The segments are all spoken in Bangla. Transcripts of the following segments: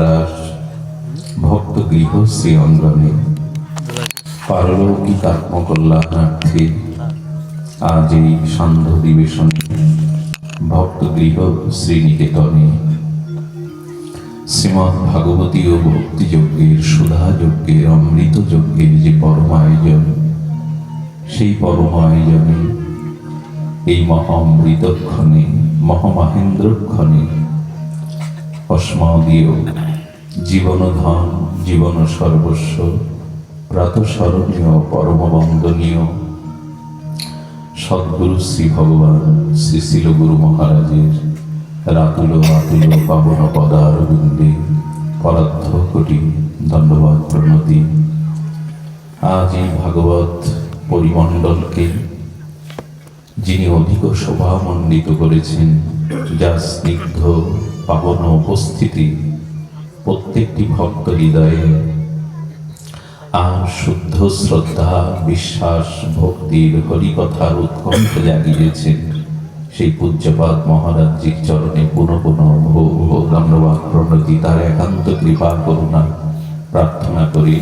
মহারাজ ভক্ত গৃহ শ্রী অঙ্গনে পারলৌকিক আত্মকল্যাণার্থে আজ এই সান্ধ্য দিবেশনে ভক্ত গৃহ শ্রীনিকেতনে শ্রীমৎ ভাগবতী ও ভক্তি যজ্ঞের সুধা যজ্ঞের অমৃত যজ্ঞের যে পরম আয়োজন, সেই পরম আয়োজনে এই মহা অমৃতক্ষণে মহামহেন্দ্রক্ষণে অস্মদীয় জীবনধন জীবন সর্বস্ব প্রাতঃস্মরণীয় পরম বন্দনীয় সদ্গুরু শ্রী ভগবান শ্রী শিল গুরু মহারাজের রাতুল আতুল পাবন পদারবিন্দে পরার্ধ কোটি দণ্ডবাদ প্রণতি। আজ এই ভাগবত পরিমণ্ডলকে যিনি অধিক শোভামণ্ডিত করেছেন, যা স্নিগ্ধ পাবন উপস্থিতি প্রত্যেকটি ভক্ত হৃদয়ে আর শুদ্ধ শ্রদ্ধা বিশ্বাস ভক্তির হরিকথার উৎকণ্ঠ জাগিয়েছেন, সেই পূজ্যপাদ মহারাজজির চরণে পুনঃ পুনঃ ধন্যবাদ প্রণতি তার একান্ত কৃপা করুণা প্রার্থনা করি।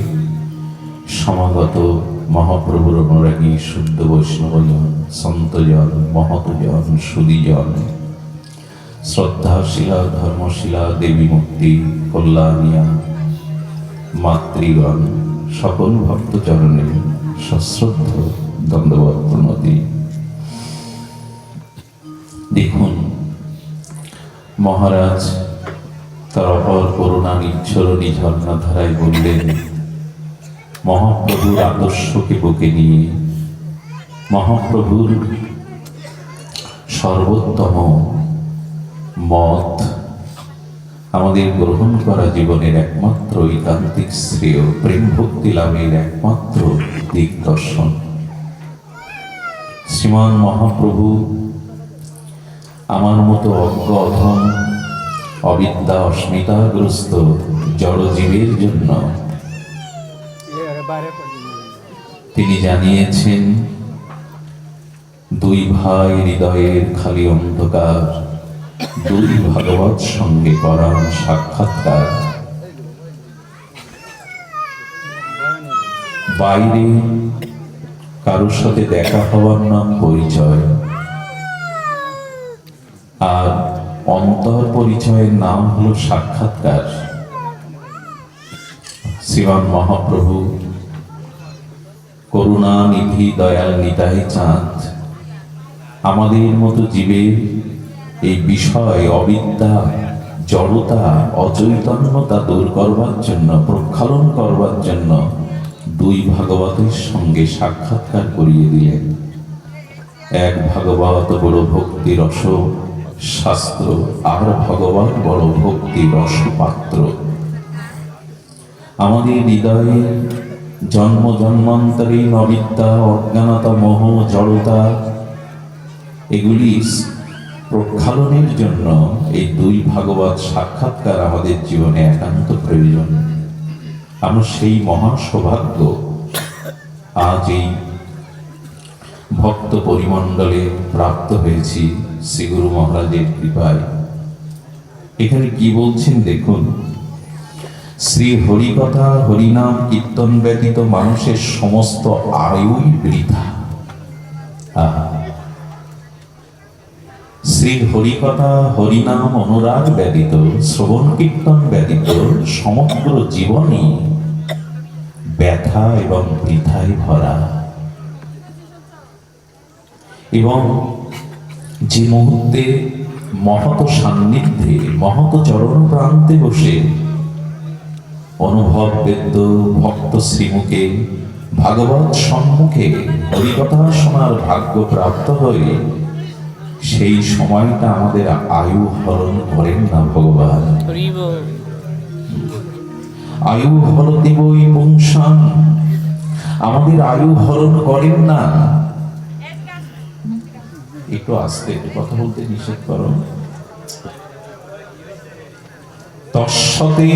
সমাগত মহাপ্রভুর অনুরাগী শুদ্ধ বৈষ্ণবজন, সন্তজন, মহতজন, সুদীজন, শ্রদ্ধাশীলা ধর্মশীলা দেবী মুক্তি কল্যাণিয়া মাতৃগণ, সকল ভক্ত চরণে সশ্রদ্ধ দণ্ডবাদ প্রণতি। দেখুন, মহারাজ তার অপর করুণা নিচ্ছরণী ঝর্ণাধারায় বললেন, মহাপ্রভুর আদর্শকে বুকে নিয়ে মহাপ্রভুর সর্বোত্তম মত আমাদের গ্রহণ করা জীবনের একমাত্র ঐকান্তিক শ্রেয়, প্রেম ভক্তি লাভের একমাত্র দিক দর্শন। শ্রীমান মহাপ্রভু আমার মতো অজ্ঞ অধম অবিদ্যা অস্মিতাগ্রস্ত জড়জীবের জন্য তিনি জানিয়েছেন, দুই ভাই হৃদয়ের খালি অন্ধকার, দুই ভাগবত সঙ্গে করান সাক্ষাৎকার। বাইরে কারোর সাথে দেখা হওয়ার নাম পরিচয়, আর অন্তর পরিচয়ের নাম হলো সাক্ষাৎকার। শ্রীমান মহাপ্রভু করুণা নিধি দয়াল নিতাই চাঁদ আমাদের মতো জীবের এই বিষয় অবিদ্যা জড়তা অচৈতন্যতা দূর করবার জন্য, প্রক্ষালন করবার জন্য দুই ভাগবতের সঙ্গে সাক্ষাৎকার করিয়ে দিলেন। এক ভাগবত বড় ভক্তি রস শাস্ত্র, আর ভগবান বড় ভক্তি রস পাত্র। আমাদের হৃদয়ে জন্ম জন্মান্তরীণ অবিদ্যা অজ্ঞানতা মোহ জড়তা এগুলি প্রক্ষালনের জন্য এই দুই ভাগবত সাক্ষাৎকার আমাদের জীবনে একান্ত প্রয়োজন। আমরা সেই মহা সৌভাগ্য আজ এই ভক্ত পরিমণ্ডলে প্রাপ্ত হয়েছি শ্রী গুরু মহারাজের কৃপায়। এখানে কি বলছেন দেখুন, শ্রী হরিকথা হরিনাম কীর্তন ব্যতীত মানুষের সমস্ত আয়ুই বৃথা। শ্রী হরিকথা হরিনাম অনুরাগ ব্যতীত, শ্রবণ কীর্তন ব্যতীত সমগ্র জীবনই ব্যথা এবং বৃথায় ভরা। এবং যে মুহূর্তে মহৎ সান্নিধ্যে মহৎ চরণ প্রান্তে বসে অনুভব বেদ্য ভক্ত শ্রীমুখে ভাগবত সম্মুখে হরিকথা শোনার ভাগ্য প্রাপ্ত হয়ে সেই সময়টা আমাদের আয়ু হরণ করেন না ভগবান। আয়ু হরতি বই পুংসাং, আমাদের আয়ু হরণ করেন না। একটু আস্তে কথা বলতে নিষেধ করো। তৎসতে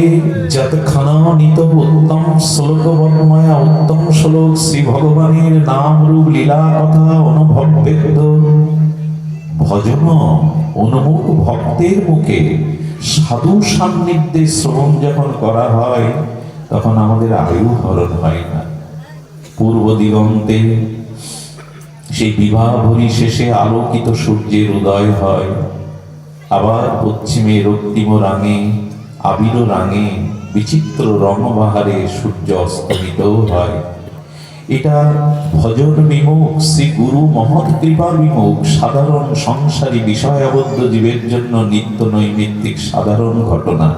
যৎক্ষণানিত উত্তম শ্লোক বর্ণময়া উত্তম শ্লোক শ্রী ভগবানের নাম রূপ লীলা কথা অনুভব বেদ্য ভজন উন্মুখ ভক্তের মুখে সাধু সান্নিধ্যে শ্রবণ যখন করা হয় তখন আমাদের আয়ু হরণ হয় না। পূর্ব দিগন্তে সেই বিবাহভরি শেষে আলোকিত সূর্যের উদয় হয়, আবার পশ্চিমে রক্তিম রাঙে আবির রাঙে বিচিত্র রণবাহারে সূর্য অস্তমিত হয়। এটা ভজন বিমুখ শ্রী গুরু মহৎ কৃপা বিমুখ সাধারণ সংসারী বিষয়াবদ্ধ জীবের জন্য নিত্য নৈমিত্তিক সাধারণ ঘটনা।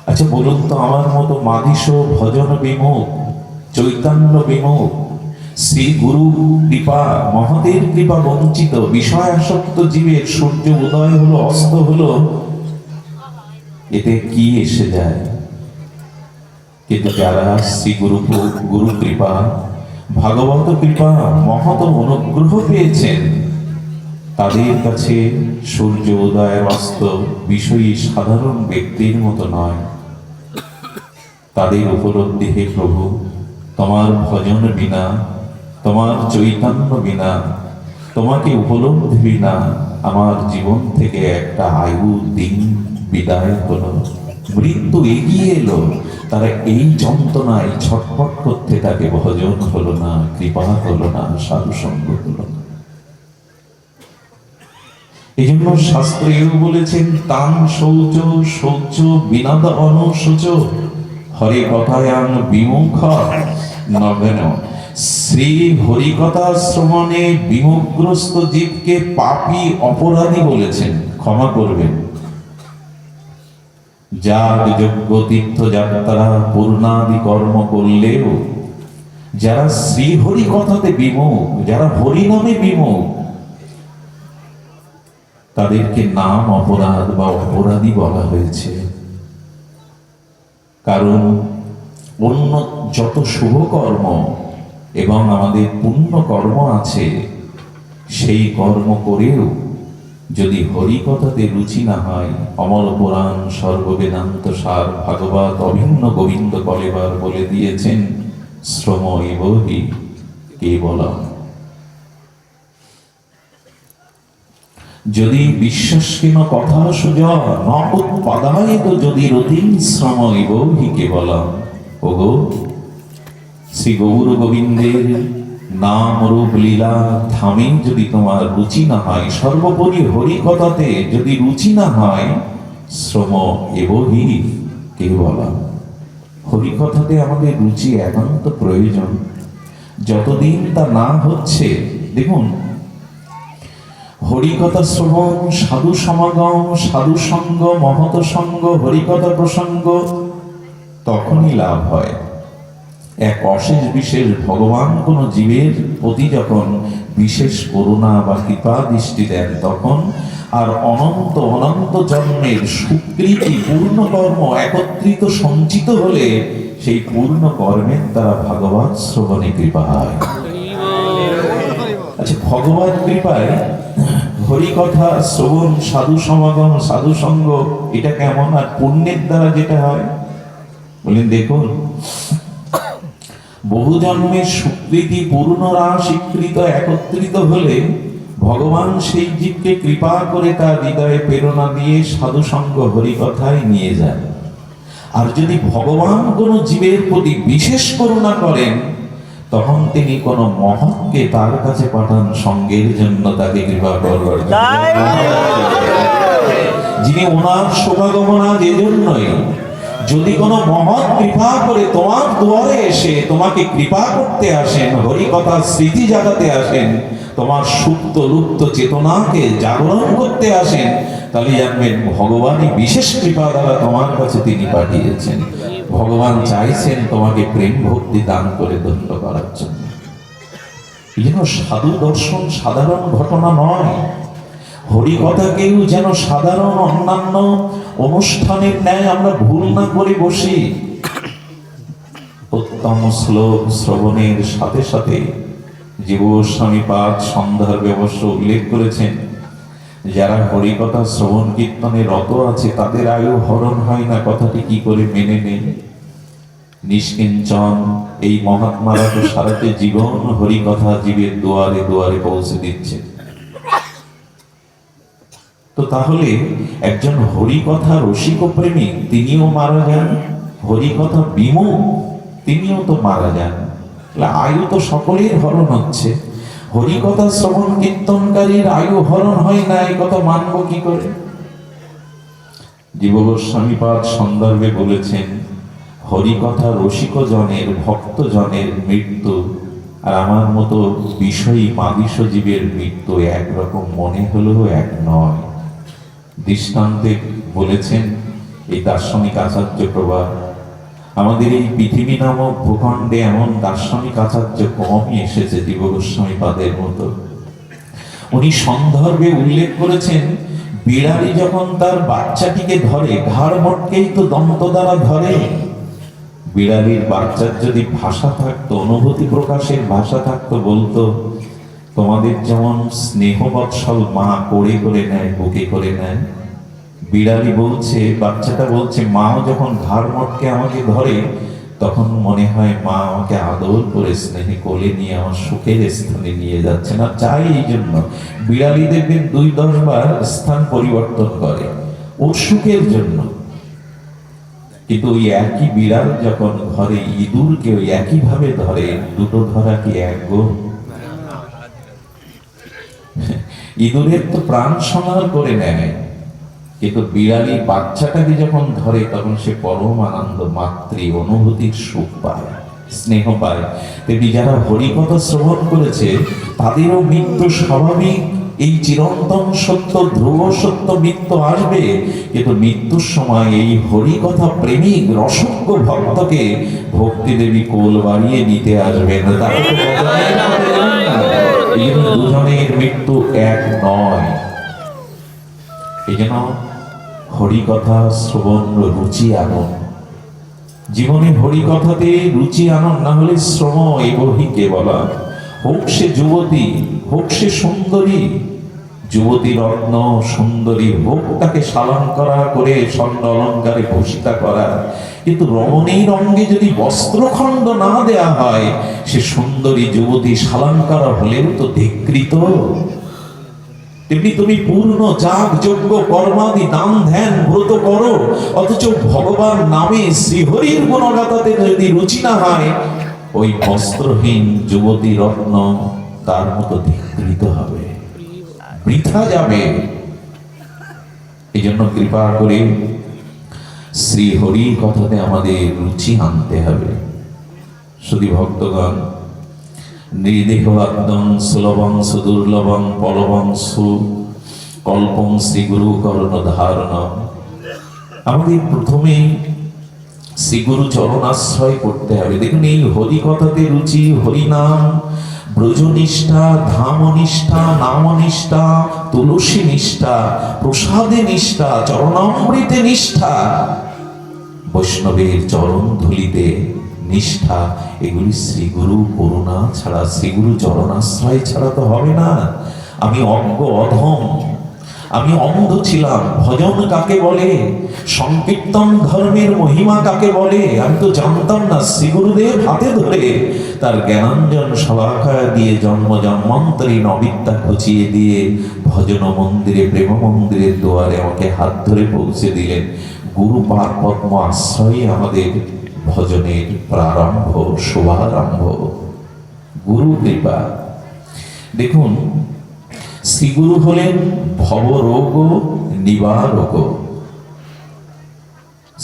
আচ্ছা বলুন তো, আমার মতো মাদিস ভজন বিমুখ চৈতন্য বিমুখ শ্রী গুরু কৃপা মহতের কৃপা বঞ্চিত বিষয়াসক্ত জীবের সূর্য উদয় হলো অস্ত হলো, এতে কি এসে যায়? কিন্তু যারা শ্রী গুরু কৃপা ভাগবত কৃপা মহৎ অনুগ্রহ পেয়েছেন, তাদের কাছে সূর্য উদয়ের অস্ত বিষয়ী সাধারণ ব্যক্তির মতো নয়। তাদের উপলব্ধি, হে প্রভু, তোমার ভজন বিনা, তোমার চৈতন্য বিনা, তোমাকে উপলব্ধি বিনা আমার জীবন থেকে একটা আয়ু দিন বিদায় হলো, মৃত্যু এগিয়ে এলো। তারা এই যন্ত্রণায় ছটফট করতে থাকে, ভজন হলো না, কৃপা হলো না, সাধু সঙ্গ হলো না। এই জন্য শাস্ত্রেও বলেছেন, তান শৌচ শৌচ বিনাদ অনুশোচ হরে কথায়াং বিমুখ নগেন। শ্রী হরিকথা শ্রবণে বিমুখগ্রস্ত জীবকে পাপী অপরাধী বলেছেন, ক্ষমা করবেন। যাগ যজ্ঞ তীর্থযাত্রা পূর্ণাদি কর্ম করলেও যারা শ্রী হরি কথাতে বিমুখ, যারা হরি নামে বিমুখ, তাদেরকে নাম অপরাধ বা অপরাধী বলা হয়েছে। কারণ অন্য যত শুভ কর্ম এবং আমাদের পুণ্য কর্ম আছে, সেই কর্ম করেও যদি হরি কথাতে রুচি না হয়, অমর পুরাণ সর্ববেদান্ত সার ভাগবত অভিন্ন গোবিন্দ কলেবার বলে দিয়েছেন, শ্রম এবহি কেবলম। যদি বিশ্বাসহীন কথা সুজা নৎপাদায় তো যদি রতিন শ্রম এবহি কেবলম। ওগো, শ্রী গৌর গোবিন্দের নাম রূপ লীলা ধামে যদি তোমার রুচি না হয়, সর্বোপরি হরি কথাতে যদি রুচি না হয়, শ্রম এবহি কেবলম। হরি কথাতে আমাদের রুচি একান্ত প্রয়োজন। যতদিন তা না হচ্ছে, দেখুন, হরিকথা শ্রবণ, সাধু সমাগম, সাধু সঙ্গ, মহৎ সঙ্গ, হরিকথা প্রসঙ্গ তখনই লাভ হয়। এক অশেষ বিশেষ ভগবান কোন জীবের প্রতি যখন বিশেষ করুণা বা কৃপা দৃষ্টি দেন, তখন আর অনন্ত অনন্ত জন্মের সুকৃতি পূর্ণ কর্ম একত্রিত সঞ্চিত হলে সেই পূর্ণ কর্মের দ্বারা ভগবৎ শ্রবণে কৃপা হয়। আচ্ছা, ভগবৎ কৃপায় হরিকথা শ্রবণ, সাধু সমাগম, সাধু সঙ্গ, এটা কেমন? আর পুণ্যের দ্বারা যেটা হয়, বলেন দেখুন, বহু জন্মের সুকৃতি পূর্ণরা স্বীকৃত একত্রিত হলে ভগবান সেই জীবকে কৃপা করে তার হৃদয়ে প্রেরণা দিয়ে সাধু সঙ্গ হরিকথায় নিয়ে যায়। আর যদি ভগবান কোন জীবের প্রতি বিশেষ করুণা করেন, তখন তিনি কোন মহৎকে তার কাছে পাঠান সঙ্গের জন্য, তাকে কৃপা করবার জন্য, যিনি ওনার শোভাগমনা এজন্যই। যদি কোনো মহৎ কৃপা করে তোমার দুয়ারে এসে তোমাকে কৃপা করতে আসেন, হরিকথার স্মৃতি জাগাতে আসেন, তোমার সুপ্ত লুপ্ত চেতনাকে জাগরণ করতে আসেন, তাহলে জানবেন ভগবানই বিশেষ কৃপা দ্বারা তোমার কাছে তিনি পাঠিয়েছেন। ভগবান চাইছেন তোমাকে প্রেম ভক্তি দান করে ধন্য করার জন্য। এই জন্য সাধু দর্শন সাধারণ ঘটনা নয়। হরিকথাকেও যেন সাধারণ অন্যান্য অনুষ্ঠানের ন্যায় আমরা ভুল না করে বসি। উত্তম শ্লোক শ্রবণের সাথে সাথে জীব গোস্বামী পাদ সন্ধ্যার ব্যবস্থা উল্লেখ করেছেন, যারা হরিকথা শ্রবণ কীর্তনে রত আছে তাদের আয়ু হরণ হয় না। কথাটি কি করে মেনে নেই? নিষ্কিঞ্চন এই মহাত্মারা তো সারাতে জীবন হরিকথা জীবের দুয়ারে দুয়ারে পৌঁছে দিচ্ছে। তো তাহলে একজন হরিকথা রসিক প্রেমিক তিনিও মারা যান, হরিকথা বিমুখ তিনিও তো মারা যান। আয়ু তো সকলের হরণ হচ্ছে, হরিকথা শ্রবণ কীর্তনকারীর আয়ু হরণ হয় না, এই কথা মানব কি করে? জীবগোস্বামীপাদ সন্দর্ভে বলেছেন, হরিকথা রসিক জনের, ভক্ত জনের মৃত্যু আর আমার মতো বিষয়ী মাদিস জীবের মৃত্যু একরকম মনে হলেও এক নয়। দৃষ্টান্তে বলেছেন এই দার্শনিক আচার্য প্রবাদ। আমাদের এই পৃথিবী নামক ভূখণ্ডে এমন দার্শনিক আচার্য কমই এসেছে জীবগোস্বামীপাদের মতো। উনি সন্দর্ভে উল্লেখ করেছেন, বিড়ালি যখন তার বাচ্চাটিকে ধরে, ঘাড় মটকেই তো দন্ত দ্বারা ধরে। বিড়ালির বাচ্চার যদি ভাষা থাকতো, অনুভূতি প্রকাশের ভাষা থাকতো, বলতো তোমাদের যেমন স্নেহ বৎসল মা কোড়ে করে নেয়, বুকে করে নেয়, বিড়ালি বলছে, বাচ্চাটা বলছে, মাও যখন ঘাড় মটকে আমাকে ধরে তখন মনে হয় মা আমাকে আদর করে স্নেহে কোলে নিয়ে আমার সুখের স্থানে নিয়ে যাচ্ছে। না চাই এই জন্য বিড়ালি দেখবেন 2-10 বার স্থান পরিবর্তন করে ওর সুখের জন্য। কিন্তু ওই একই বিড়াল যখন ঘরে ইঁদুরকে ওই একই ভাবে ধরে, দুটো ধরা কি এক গো? ইঁদুরের তো প্রাণ সংহার করে নেয়, কিন্তু বিড়ালি বাচ্চাটাকে যখন ধরে তখন সে পরম আনন্দ, মাতৃ অনুভূতির সুখ পায়, স্নেহ পায়। তেমনি যারা হরিকথা শ্রবণ করেছে তাদেরও মৃত্যু স্বাভাবিক। এই চিরন্তন সত্য, ধ্রুব সত্য মৃত্যু আসবে, কিন্তু মৃত্যুর সময় এই হরিকথা প্রেমিক রসজ্ঞ ভক্তকে ভক্তি দেবী কোল বাড়িয়ে নিতে আসবেন। দুজনের মৃত্যু এক নয়। এই জন্য হরিকথা শ্রবণ রুচি আনন, জীবনে হরিকথাতে রুচি আনন, না হলে শ্রম এবহি কেবলা। হোক সে যুবতী, হোক সে সুন্দরী, যুবতী রত্ন সুন্দরী হোক, তাকে সালঙ্করা করে স্বর্ণ অলঙ্কারে ভূষিতা করা, কিন্তু রমণীর অঙ্গে যদি বস্ত্রখণ্ড না দেয়া হয়, সে সুন্দরী যুবতী সালঙ্কারা হলেও তো ধিকৃত। তেমনি তুমি পূর্ণ যাগ যজ্ঞ কর্মাদি দান ধ্যান ব্রত করো, অথচ ভগবান নামে শ্রীহরির গুণগাথাতে যদি রুচি না হয়, ওই বস্ত্রহীন যুবতী রত্ন তার মতো ধিকৃত হবে, বৃথা যাবে। এই জন্য কৃপা করে শ্রীহরির কথাতে আমাদের রুচি আনতে হবে। শুধু ভক্তগণ, নির্দেহবাদ্যং সুলভং সুদুর্লভং পলবং সুকল্পং শ্রীগুরু করণ ধারণ। আমাদের প্রথমেই শ্রীগুরু চরণাশ্রয় করতে হবে। দেখুন, এই হরিকথাতে রুচি, হরিনাম, ব্রজনিষ্ঠা, ধামনিষ্ঠা, নামনিষ্ঠা, তুলসী নিষ্ঠা, প্রসাদে নিষ্ঠা, চরণামৃতে নিষ্ঠা, বৈষ্ণবের চরণ ধুলিতে নিষ্ঠা, এগুলি শ্রীগুরু করুণা ছাড়া, শ্রীগুরু চরণাশ্রয় ছাড়া তো হবে না। আমি অজ্ঞ অধম, আমি অন্ধ ছিলাম। ভজন কাকে বলে, সংকীর্তন ধর্মের মহিমা কাকে বলে, আমি তো জানতাম না। শ্রীগুরুদেব হাতে ধরে তার জ্ঞানাঞ্জন সভাখা দিয়ে জন্ম জন্মান্তরী নবিদ্যা খুঁচিয়ে দিয়ে ভজন মন্দিরে, প্রেম মন্দিরের দুয়ারে আমাকে হাত ধরে পৌঁছে দিলেন। গুরু পাদ পদ্ম আশ্রয়ে আমাদের ভজনের প্রারম্ভ, শুভারম্ভ, গুরু কৃপা। দেখুন, শ্রীগুরু হলেন ভবরোগ নিবারক,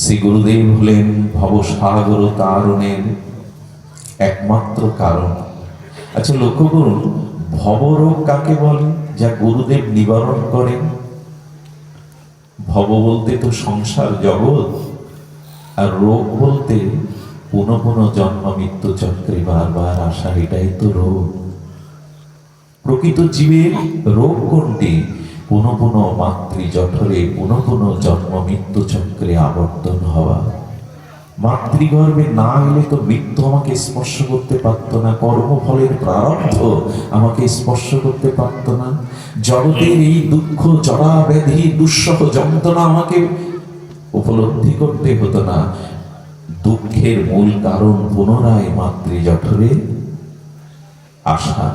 শ্রীগুরুদেব হলেন ভবসাগর তারণের একমাত্র কারণ। আচ্ছা, লক্ষ্য করুন, ভবরোগ কাকে বলে? যা গুরুদেব নিবারণ করেন। ভব বলতে তো সংসার জগৎ, আর রোগ বলতে পুনঃ পুনঃ জন্ম মৃত্যু চক্রে বারবার আসা, এটাই তো রোগ। প্রকৃত জীবের রোগ কোনটি? পুনঃ পুনঃ মাতৃ জঠরে পুনঃ পুনঃ জন্ম মৃত্যু চক্রে আবর্তন হওয়া। মাতৃগর্ভে না এলে তো মৃত্যু আমাকে স্পর্শ করতে পারত না, কর্মফলের প্রারব্ধ আমাকে স্পর্শ করতে পারত না, জগতের এই দুঃখ, জরা ব্যাধি, দুঃসহ যন্ত্রণা আমাকে উপলব্ধি করতে হতো না। দুঃখের মূল কারণ পুনরায় মাতৃ জঠরে আসা।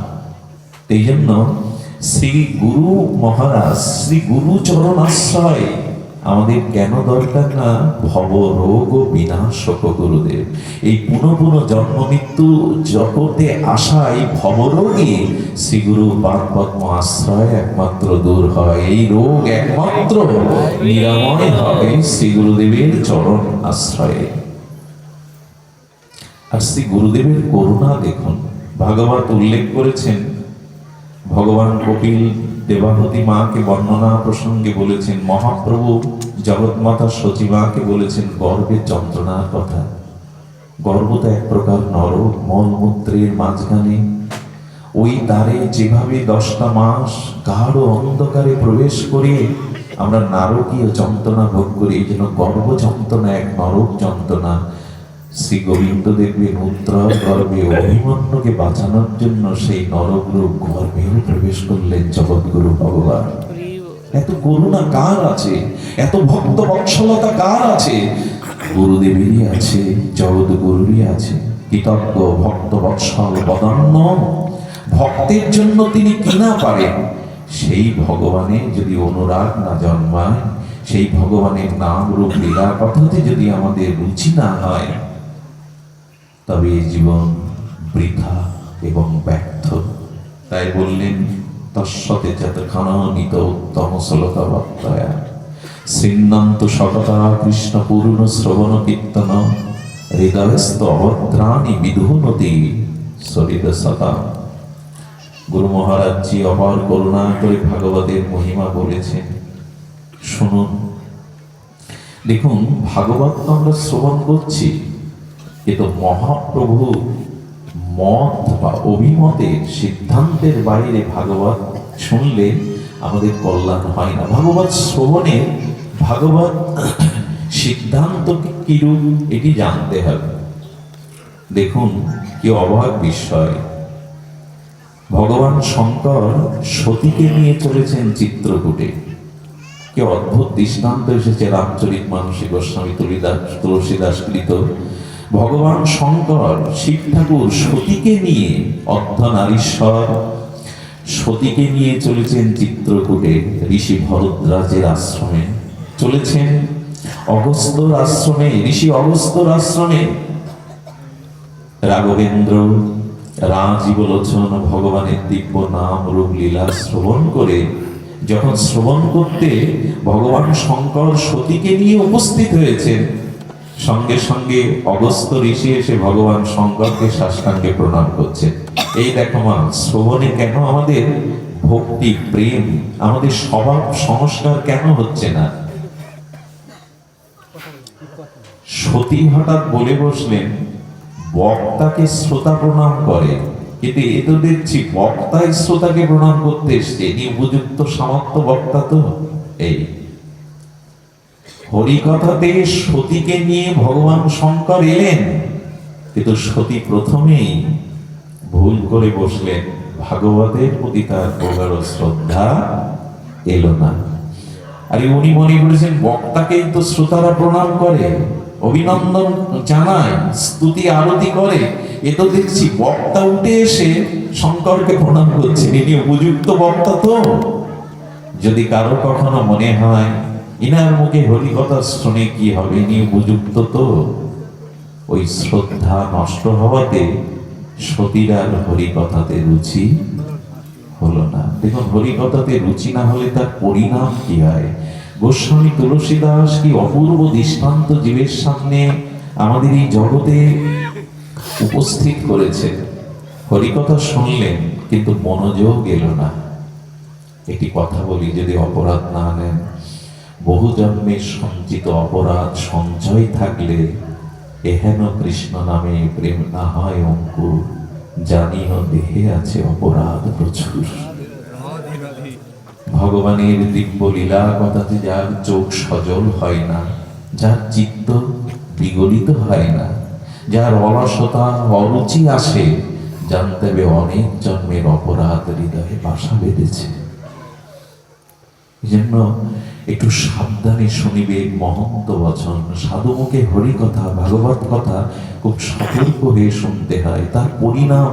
এই জন্য শ্রী গুরু মহারাজ, শ্রী গুরু চরণ আশ্রয় আমাদের কেন দরকার না? ভব রোগ ও বিনাশক গুরুদেব। এই পুনঃ পুনঃ জন্ম মৃত্যু জগতে আসা এই ভবরোগে শ্রী গুরু পাদ পদ্ম আশ্রয় একমাত্র দূর হয়। এই রোগ একমাত্র নিরাময় হবে শ্রী গুরুদেবের চরণ আশ্রয়ে। আর শ্রী গুরুদেবের করুণা দেখুন, ভাগবত উল্লেখ করেছেন, ভগবান কপিল দেবাহুতি মাকে বর্ণনা প্রসঙ্গে বলেছেন, মহাপ্রভু জগৎমাতা সচিমাকে বলেছেন গর্ভের যন্ত্রণার কথা। গর্ভ তো এক প্রকার নরক, মলমূত্রের মাঝখানে ওই দ্বারে যেভাবে 10টা মাস গাঢ় অন্ধকারে প্রবেশ করে আমরা নারকীয় যন্ত্রণা ভোগ করি, এই জন্য গর্ভ যন্ত্রণা এক নরক যন্ত্রণা। শ্রী গোবিন্দ দেখবেন উত্তর গর্ভে অভিমন্যুকে বাঁচানোর জন্য সেই নরকরূপ গর্ভে প্রবেশ করলেন জগৎগুরু ভগবান। এত করুণা কার আছে? এত ভক্ত বৎসলতা কার আছে? গুরুদেবেরই আছে, জগৎগুরুরই আছে। কৃতজ্ঞ ভক্ত বৎসল বদন্য, ভক্তের জন্য তিনি কি না পারেন। সেই ভগবানের যদি অনুরাগ না জন্মায়, সেই ভগবানের নাম রূপ লীলা কথাতে যদি আমাদের রুচি না হয়, তবে জীবন বৃথা এবং ব্যর্থ। তাই বললেন তস্যতে যত খানিত উত্তম শ্লোকা বক্তয়া শ্রীনন্ত সকতা কৃষ্ণ পূর্ণ শ্রবণ কীর্তন হৃদয়স্থ অভদ্রাণী বিধুনতি সরিদ সতা। গুরু মহারাজজি অপার করুণা করে ভাগবতের মহিমা বলেছেন, শুনুন। দেখুন, ভাগবত তো আমরা শ্রবণ করছি, কিন্তু মহাপ্রভু মত বা অভিমতের সিদ্ধান্তের বাইরে ভাগবত শুনলে আমাদের কল্যাণ হয় না। ভাগবত শ্রবণে ভাগবত সিদ্ধান্ত কিরূপ এটি জানতে হবে। দেখুন কি অবাক বিষয়, ভগবান শঙ্কর সতীকে নিয়ে চলেছেন চিত্রকূটে। কি অদ্ভুত দৃষ্টান্ত এসেছে রামচরিতমানসে গোস্বামী তুলসীদাস কৃত। ভগবান শঙ্কর শিব ঠাকুর সতীকে নিয়ে, অর্ধনারীশ্বর সতীকে নিয়ে চলেছেন চিত্রকূটে। ঋষি ভরদ্বাজের আশ্রমে চলেছেন, অগস্ত্যর আশ্রমে, ঋষি অগস্ত্যর আশ্রমে। রাঘবেন্দ্র রাজীবলোচন ভগবানের দিব্য নাম রূপ লীলা শ্রবণ করে, যখন শ্রবণ করতে ভগবান শঙ্কর সতীকে নিয়ে উপস্থিত হয়েছেন, সঙ্গে সঙ্গে অগস্ত্য ঋষি এসে ভগবান শঙ্করকে সাষ্টাঙ্গে প্রণাম করছেন। এই দেখো মা, শ্রবণে কেন আমাদের ভক্তি প্রেম, আমাদের স্বভাব সংস্কার কেন হচ্ছে না? সতী হঠাৎ বলে বসলেন, বক্তাকে শ্রোতা প্রণাম করে, কিন্তু এ তো দেখছি বক্তাই শ্রোতাকে প্রণাম করতে এসছে। ইনি উপযুক্ত সামর্থ্য বক্তা তো? এই হরিকথাতে সতীকে নিয়ে ভগবান শঙ্কর এলেন, কিন্তু সতী প্রথমেই ভুল করে বসলেন, ভাগবতের প্রতি তার প্রগাঢ় শ্রদ্ধা এলো না। আর উনি মনে করেছেন বক্তাকেই তো শ্রোতারা প্রণাম করে, অভিনন্দন জানায়, স্তুতি আরতি করে। এ তো দেখছি বক্তা উঠে এসে শঙ্করকে প্রণাম করছে, ইনি উপযুক্ত বক্তা তো? যদি কারো কখনো মনে হয় ইনার মুখে হরিকথা শুনে কি হবে, ইনি উপযুক্ত তো, ওই শ্রদ্ধা নষ্ট হওয়াতে সতীর আর হরিকথাতে রুচি হলো না। দেখুন, হরিকথাতে রুচি না হলে তার পরিণাম কি হয়। গোস্বামী তুলসীদাস কি অপূর্ব দৃষ্টান্ত জীবের সামনে আমাদের এই জগতে উপস্থিত করেছে। হরিকথা শুনলেন কিন্তু মনোযোগ এলো না। একটি কথা বলি, যদি অপরাধ না নেন, বহু জন্মের সঞ্চিত অপরাধ সঞ্চয় থাকলে এহেন কৃষ্ণ নামে প্রেম না হয় অঙ্কুর, জানিও দেহে আছে অপরাধ প্রচুর। ভগবানের দিব্য লীলা কথাতে যার চোখ সজল হয় না, যার চিত্ত বিগলিত হয় না, যার অলসতা অরুচি আসে, জানতে হবে অনেক জন্মের অপরাধ হৃদয়ে বাসা বেঁধেছে। এই জন্য একটু সাবধানে শুনিবে মহন্ত বচন। সাধুমুখে হরি কথা, ভাগবত কথা খুব সতর্ক হয়ে শুনতে হয়। তার পরিণাম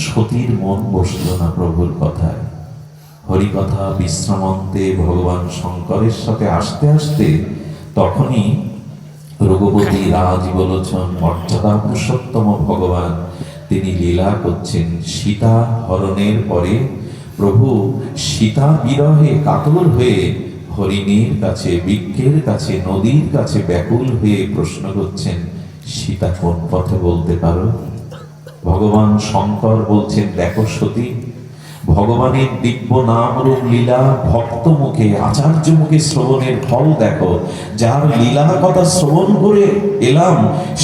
সতীর মন বসল না প্রভুর কথায়। হরিকথা বিশ্রামান্তে ভগবান শঙ্করের সাথে আসতে আসতে তখনই রঘুপতি রাজীবলোচন মর্যাদা পুরুষোত্তম ভগবান তিনি লীলা করছেন। সীতা হরণের পরে প্রভু সীতা বিরহে কাতর হয়ে হরিণীর কাছে, বৃক্ষের কাছে, নদীর কাছে ব্যাকুল হয়ে প্রশ্ন করছেন, সীতা কোন পথে বলতে পারো? ভগবান শঙ্কর বলছেন, দেখো সতী, ভগবানের দিব্য নাম রূপ লীলা ভক্ত মুখে, আচার্য মুখে শ্রবণের ফল দেখো। যার লীলা কথা শ্রবণ করে এলাম,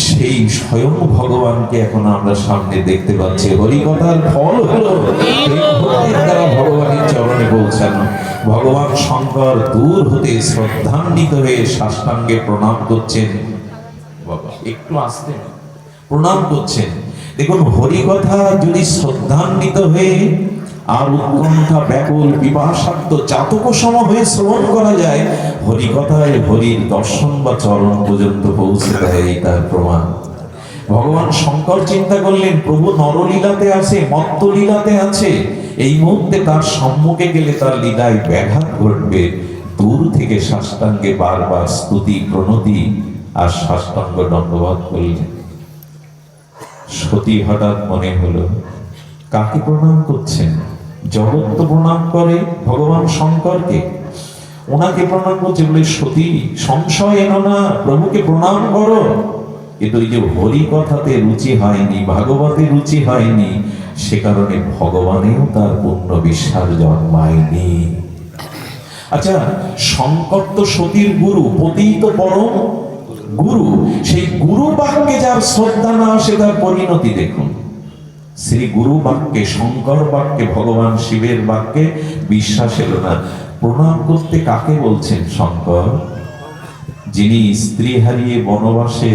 সেই স্বয়ং ভগবানকে এখন আমরা সামনে দেখতে পাচ্ছি। হরিকথার ফল হলো দ্বারা ভগবানের চরণে পৌঁছানো। ভগবান শঙ্কর দূর হতে শ্রদ্ধান্বিত হয়ে সাষ্টাঙ্গে প্রণাম করছেন। বাবা একটু আসতে প্রণাম করছেন। দেখুন, হরিকথা যদি শ্রদ্ধান্বিত হয়ে আর উৎকণ্ঠা ব্যাকুল পিপাসার্ত চাতক সম হয়ে শ্রবণ করা যায়, হরিকথায় হরির দর্শন বা চরণ পর্যন্ত পৌঁছে দেয়, তার প্রমাণ। ভগবান শঙ্কর চিন্তা করলেন, প্রভু নরলীলাতে আছে, মত্ত লীলাতে আছে, এই মুহূর্তে তার সম্মুখে গেলে তার লীলায় ব্যাঘাত ঘটবে। দূর থেকে সাষ্টাঙ্গে বারবার স্তুতি প্রণতি আর সাষ্টাঙ্গ দণ্ডবোধ করলেন। সতী হঠাৎ মনে হলো, কাকে প্রণাম করছেন? জগৎ তো প্রণাম করে ভগবান শঙ্করকে, ওনাকে প্রণাম করছে বলে, সতী সংশয় এনো না, প্রভুকে প্রণাম করো। কিন্তু এই যে হরি কথাতে রুচি হয়নি, ভাগবতে রুচি হয়নি, সে কারণে ভগবানেও তার পূর্ণ বিশ্বাস জন্মায়নি। আচ্ছা, শঙ্কর তো সতীর গুরু, পতিত পরম গুরু, সেই গুরু বাক্যে যার শ্রদ্ধা না আসে তার পরিণতি দেখুন। শ্রী গুরু বাক্যে, শঙ্কর বাক্যে, ভগবান শিবের বাক্যে বিশ্বাস এলো না। প্রণাম করতে কাকে বলছেন শঙ্কর? যিনি স্ত্রী হারিয়ে বনবাসে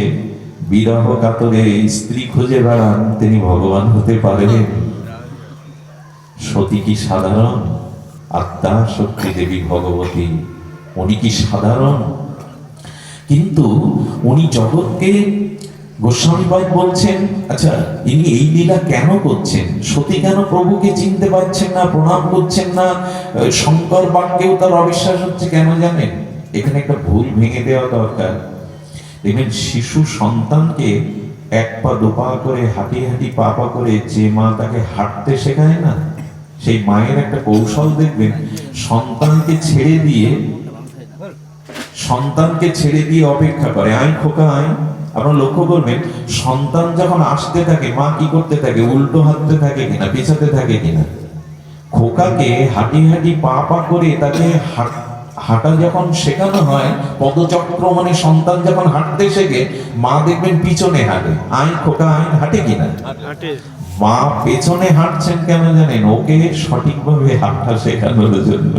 বিরহ কাতরে স্ত্রী খুঁজে বেড়ান, তিনি ভগবান হতে পারেন? সতী কি সাধারণ? আত্মা শক্তি দেবী ভগবতী, উনি কি সাধারণ? কিন্তু উনি জগৎকে, গোস্বামীপাদ বলছেন, আচ্ছা ইনি এই লীলা কেন করছেন? সতী কেন প্রভুকে চিনতে পারছেন না, প্রণাম করছেন না? শঙ্কর বাক্যেও তার অবিশ্বাস হচ্ছে কেন জানেন? এখানে একটা ভুল ভেঙে দেওয়া দরকার। দেখবেন, শিশু সন্তানকে এক পা দুপা করে হাঁটি হাঁটি পা পা করে যে মা তাকে হাঁটতে শেখায় না, সেই মায়ের একটা কৌশল দেখবেন, সন্তানকে ছেড়ে দিয়ে অপেক্ষা করে, আই খোকা আই। আপনারা লক্ষ্য করবেন, সন্তান যখন আসতে থাকে মা কি করতে থাকে? উল্টো হাঁটতে থাকে কিনা, পিছাতে থাকে কিনা? খোকাকে হাঁটি হাঁটি পা পা করে তাকে হাঁটা যখন শেখানো হয়, পদচক্র মানে সন্তান যখন হাঁটতে শেখে, মা দেখবেন পিছনে হাঁটে, আই খোকা আই, হাঁটে কিনা? মা পেছনে হাঁটছেন কেন জানেন? ওকে সঠিকভাবে হাঁটা শেখানোর জন্য।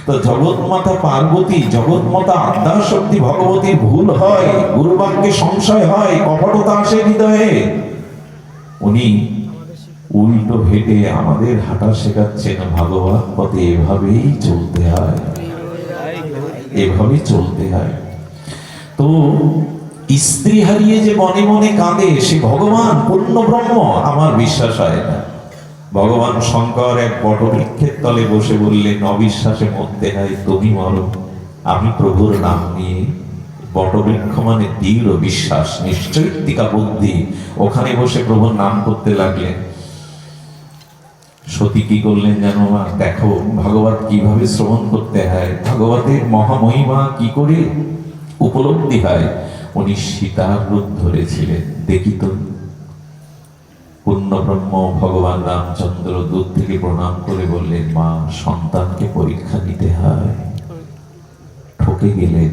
তো জগৎ মাতা পার্বতী, জগৎ মাতা আদ্যা শক্তি ভগবতীর ভুল হয়, গুরু বাক্যে সংশয় হয়, কপটতা আসে হৃদয়ে, উনি উল্টো হেঁটে আমাদের হাঁটা শেখাচ্ছেন ভাগবত পথে। এভাবেই চলতে হয়, এভাবেই চলতে হয়। তো স্ত্রী হারিয়ে যে মনে মনে কাঁদে, সে ভগবান পূর্ণ ব্রহ্ম, আমার বিশ্বাস হয় না। ভগবান শঙ্কর এক বটবৃক্ষের তলে বসে বললেন, অবিশ্বাসে মরতে হয়, তুমি মরো, আমি প্রভুর নাম নিয়ে। বটবৃক্ষ মানে দৃঢ় বিশ্বাস, নিশ্চয়িকা বুদ্ধি। ওখানে বসে প্রভুর নাম করতে লাগলেন। সতী কি করলেন জানো মা? দেখো ভাগবত কিভাবে শ্রবণ করতে হয়, ভাগবতের মহামহিমা কি করে উপলব্ধি হয়। উনি সীতার রূপ ধরেছিলেন, দেখি তো। পূর্ণ ব্রহ্ম ভগবান রামচন্দ্র দূর থেকে প্রণাম করে বললেন, মা সন্তানকে পরীক্ষা নিতে হয়। ঠকে গেলেন।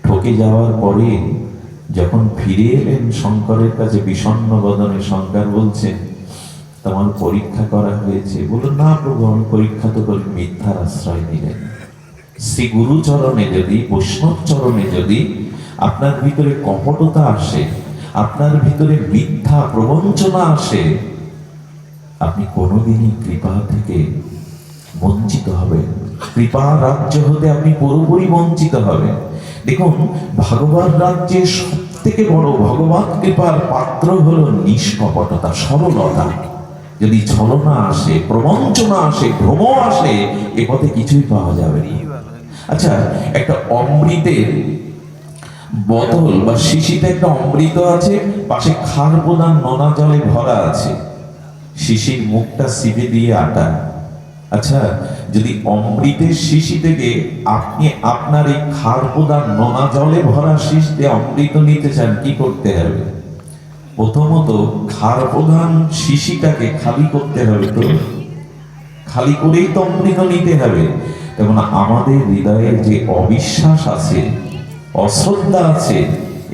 ঠকে যাওয়ার পরে যখন ফিরে এলেন শঙ্করের কাছে বিষণ্ণ বদনে, শঙ্কর বলছেন, তোমার পরীক্ষা করা হয়েছে? বলল, না প্রভু, আমি পরীক্ষা তো করি। মিথ্যার আশ্রয় নিলেন। শ্রী গুরু চরণে যদি, বৈষ্ণব চরণে যদি আপনার ভিতরে কপটতা আসে, আপনার ভিতরে মিথ্যা প্রবঞ্চনা আসে, আপনি কোনোদিনই কৃপা থেকে বঞ্চিত হবেন। কৃপা রাজ্য হতে আপনি পুরোপুরি বঞ্চিত হবেন। দেখুন, ভগবান রাজ্যের সব থেকে বড় ভগবত কৃপার পাত্র হলো নিষ্কপটতা, সরলতা। যদি ছলনা আসে, প্রবঞ্চনা আসে, ভ্রম আসে, এ পথে কিছুই পাওয়া যাবে না। আচ্ছা, একটা অমৃতের বোতল বা শিশিতে একটা অমৃত আছে, পাশে খার প্রদান নোনা জলে ভরা আছে, শিশির মুখটা সিপে দিয়ে আটা। আচ্ছা, যদি অমৃতের শিশি থেকে আপনি আপনার এই খার প্রদান নোনা জলে ভরা শিশ দিয়ে অমৃত নিতে চান, কি করতে হবে? প্রথমত খার প্রধান শিশিটাকে খালি করতে হবে। তো খালি করেই তো অমৃত নিতে হবে। এবং আমাদের হৃদয়ের যে অবিশ্বাস আছে, অশ্রদ্ধা আছে,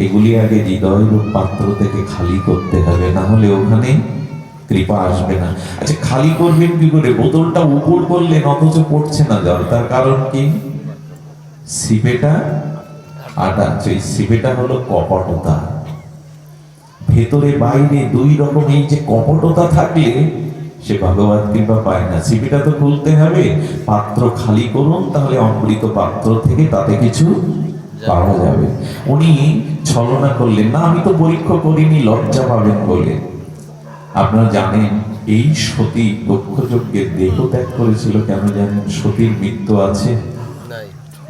এগুলি আগে হৃদয়ের পাত্র থেকে খালি করতে হবে, না হলে ওখানে কৃপা আসবে না। আচ্ছা, খালি করবেন কি করে? বোতলটা উপর করলেন অথচ পড়ছে না জল, তার কারণ কি? সিপেটা আটা। এই সিপেটা হলো কপটতা। ভেতরে বাইরে দুই রকম এই যে কপটতা থাকলে সে ভগবত কৃপা পায় না। সিপিটা তো খুলতে হবে, পাত্র খালি করুন, তাহলে অমৃত পাত্র থেকে তাতে কিছু পাওয়া যাবে। উনি ছলনা করলেন না, আমি তো পরীক্ষা করিনি, লজ্জা পাবেন বলে। আপনারা জানেন এই সতী দক্ষযজ্ঞের দেহ ত্যাগ করেছিল কেন জানেন? সতীর মৃত্যু আছে?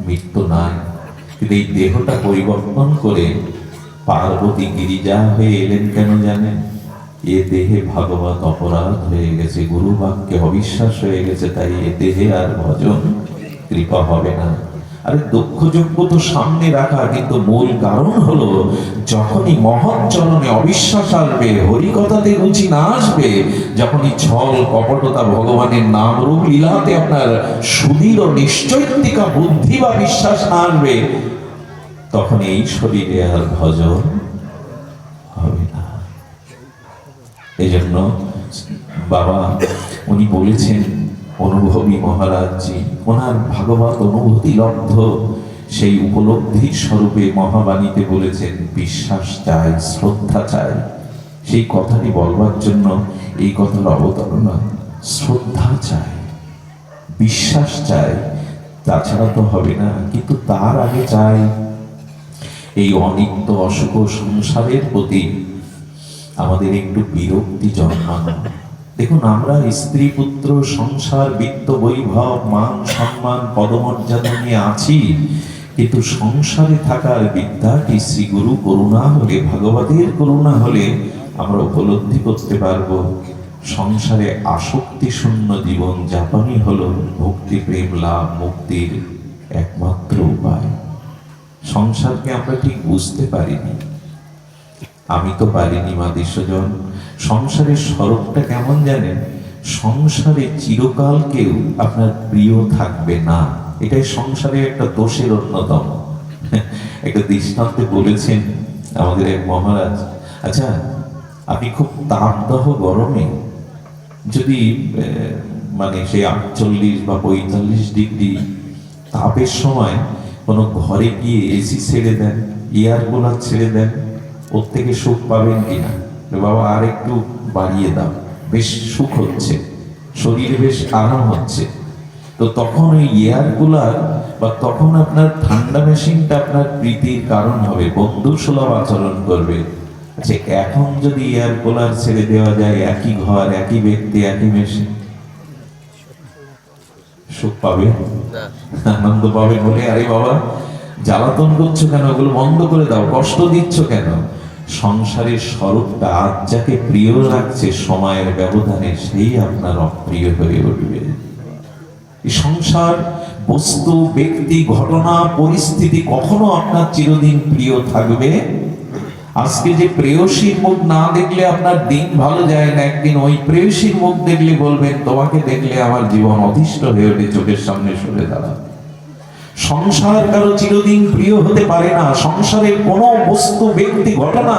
মৃত্যু নাই, কিন্তু এই দেহটা পরিবর্তন করে পার্বতী গিরিজা হয়ে এলেন কেন জানেন? এ দেহে ভাগবত অপরাধ হয়ে গেছে, গুরু বাক্যে অবিশ্বাস হয়ে গেছে, তাই এ দেহে আর ভজন কৃপা হবে না। আরে দক্ষযজ্ঞ তো সামনে রাখা, কিন্তু মূল কারণ হলো যখনই মহৎ চরণে অবিশ্বাস আসবে, হরিকথাতে রুচি না আসবে, যখনই ছল কপটতা ভগবানের নাম রূপ লীলাতে আপনার সুদৃঢ় নিশ্চয়িকা বুদ্ধি বা বিশ্বাস না আসবে, তখন এই শরীরে আর ভজন হবে না। এই জন্য বাবা উনি বলেছেন, অনুভবী মহারাজজি ওনার ভাগবত অনুভূতি লব্ধ সেই উপলব্ধির স্বরূপে মহাবাণীতে বলেছেন, বিশ্বাস চাই, শ্রদ্ধা চাই। সেই কথাটি বলবার জন্য এই কথার অবতারণা। শ্রদ্ধা চাই, বিশ্বাস চাই, তাছাড়া তো হবে না। কিন্তু তার আগে চাই এই অনিত্য অসুখ সংসারের প্রতি আমাদের একটু বিরক্তি জন্মানো। দেখুন, আমরা স্ত্রী পুত্র সংসার বিত্ত বৈভব মান সম্মান পদমর্যাদা নিয়ে আছি, কিন্তু সংসারে থাকার বিদ্যাটি শ্রী গুরু করুণা হলে, ভাগবতের করুণা হলে আমরা উপলব্ধি করতে পারবো সংসারে আসক্তি শূন্য জীবন যাপনই হলো ভক্তি প্রেম লাভ মুক্তির একমাত্র উপায়। সংসারকে আমরা ঠিক বুঝতে পারিনি, আমি তো পারিনি মাদিস্বজন। সংসারের স্বরূপটা কেমন জানেন? সংসারে চিরকাল কেউ আপনার প্রিয় থাকবে না, এটাই সংসারের একটা দোষের অন্যতম। একটা দৃষ্টান্তে বলেছেন আমাদের এক মহারাজ, আচ্ছা আপনি খুব তাপদাহ গরমে যদি মানে সেই 48 বা 45 ডিগ্রি তাপের সময় কোনো ঘরে গিয়ে এসি ছেড়ে দেন, এয়ার কুলার ছেড়ে দেন, ওর থেকে সুখ পাবেন কিনা? বাবা আর একটু বাড়িয়ে দাও, বেশ সুখ হচ্ছে, শরীরে বেশ আরাম হচ্ছে। তো তখন ওই এয়ার কুলার বা তখন আপনার ঠান্ডা মেশিনটা আপনার প্রীতির কারণ হবে, বন্ধু সুলভ আচরণ করবে। আচ্ছা, এখন যদি এয়ার কুলার ছেড়ে দেওয়া যায়, একই ঘর একই ব্যক্তি একই মেশিন, সুখ পাবে? আনন্দ পাবে? বলে আরে বাবা জ্বালাতন করছো কেন, ওগুলো বন্ধ করে দাও, কষ্ট দিচ্ছ কেন? সংসারের স্বরূপটা আজ যাকে প্রিয় লাগছে সময়ের ব্যবধানে, সেই আপনার অপ্রিয় হয়ে উঠবে। সংসার বস্তু ব্যক্তি ঘটনা পরিস্থিতি কখনো আপনার চিরদিন প্রিয় থাকবে। আজকে যে প্রেয়সীর মুখ না দেখলে আপনার দিন ভালো যায় না, একদিন ওই প্রেয়সীর মুখ দেখলে বলবেন, তোমাকে দেখলে আমার জীবন অতিষ্ঠ হয়ে ওঠে, চোখের সামনে সরে দাঁড়া। সংসার কারো চিরদিন প্রিয় হতে পারে না। সংসারের কোনো বস্তু ব্যক্তি ঘটনা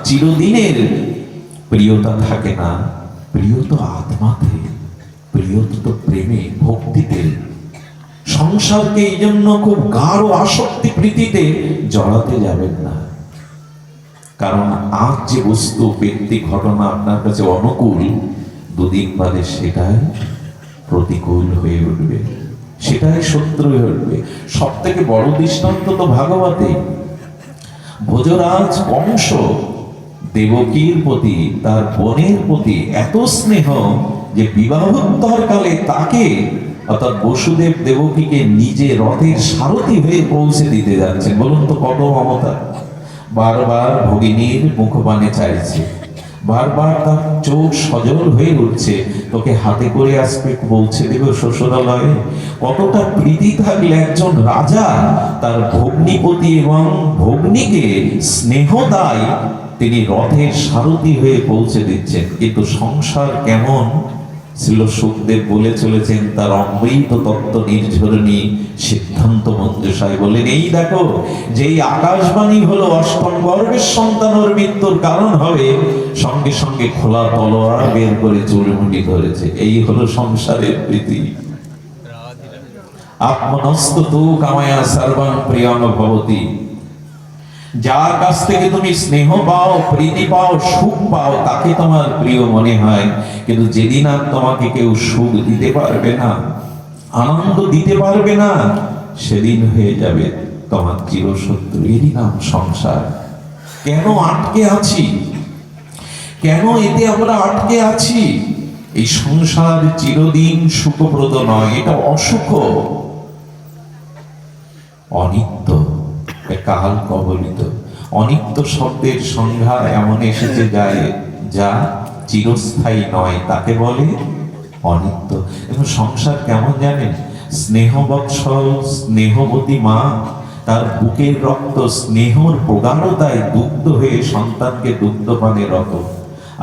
চিরদিনের প্রিয়তা থাকে না। প্রিয় তো আত্মাতে, প্রিয় তো প্রেমে ভক্তিতে। সংসারকে এই জন্য খুব গাঢ় আসক্তি প্রীতিতে জড়াতে যাবেন না, কারণ আজ যে বস্তু ব্যক্তি ঘটনা আপনার কাছে অনুকূল, দুদিন বাদে সেটাই প্রতিকূল হয়ে উঠবে, সেটাই শত্রু হয়ে উঠবে। সব থেকে বড় দৃষ্টান্ত তো ভাগবতে। ভোজরাজ কংস দেবকীর প্রতি, তার বোনের প্রতি এত স্নেহ যে বিবাহোত্তর কালে তাকে অর্থাৎ বসুদেব দেবকীকে নিজে রথের সারথি হয়ে পৌঁছে দিতে যাচ্ছেন। বলুন তো কত মমতা! বারবার ভগিনীর মুখপানে চাইছে, বারবার তার চোখ সজল হয়ে উঠছে, তোকে হাতে করে আজকে পৌঁছে দেবে শ্বশুরালয়ে। কতটা প্রীতি থাকলে একজন রাজা তার ভগ্নিপতি এবং ভগ্নিকে স্নেহ দেয়, তিনি রথের সারথি হয়ে পৌঁছে দিচ্ছেন। কিন্তু সংসার কেমন ছিল সুখদেব বলে চলেছেন তার অমৃত তত্ত্ব নির্ঝরণী সিদ্ধান্ত মন্ত্রসায় বলেন, এই দেখো যেই আকাশবাণী হলো অষ্টম গর্ভের সন্তানের মৃত্যুর কারণ হবে, সঙ্গে সঙ্গে খোলা তলোয়ার বের করে চুলমুটি ধরেছে। এই হলো সংসারের প্রীতি। আত্মনস্ত তু কামায়া সর্বাং প্রিয়ং ভবতি। যার কাছ থেকে তুমি স্নেহ পাও, প্রীতি পাও, সুখ পাও, তাকে তোমার প্রিয় মনে হয়। কিন্তু যেদিন আর তোমাকে কেউ সুখ দিতে পারবে না, আনন্দ দিতে পারবে না, সেদিন হয়ে যাবে তোমার চিরশত্রু। এরই নাম সংসার। কেন আটকে আছি? কেন এতে আমরা আটকে আছি? এই সংসার চিরদিন সুখপ্রদ নয়, এটা অসুখ, অনিত্য, কাল কবলিত। অনিত্য শব্দের সংজ্ঞা এমন এসেছে যায় যা চিরস্থায়ী নয়, তাকে বলে অনিত্য। এবং সংসার কেমন জানেন? স্নেহবৎসল স্নেহবতী মা তার বুকের রক্ত স্নেহর প্রগাঢ়তায় দুগ্ধ হয়ে সন্তানকে দুগ্ধপানে রত,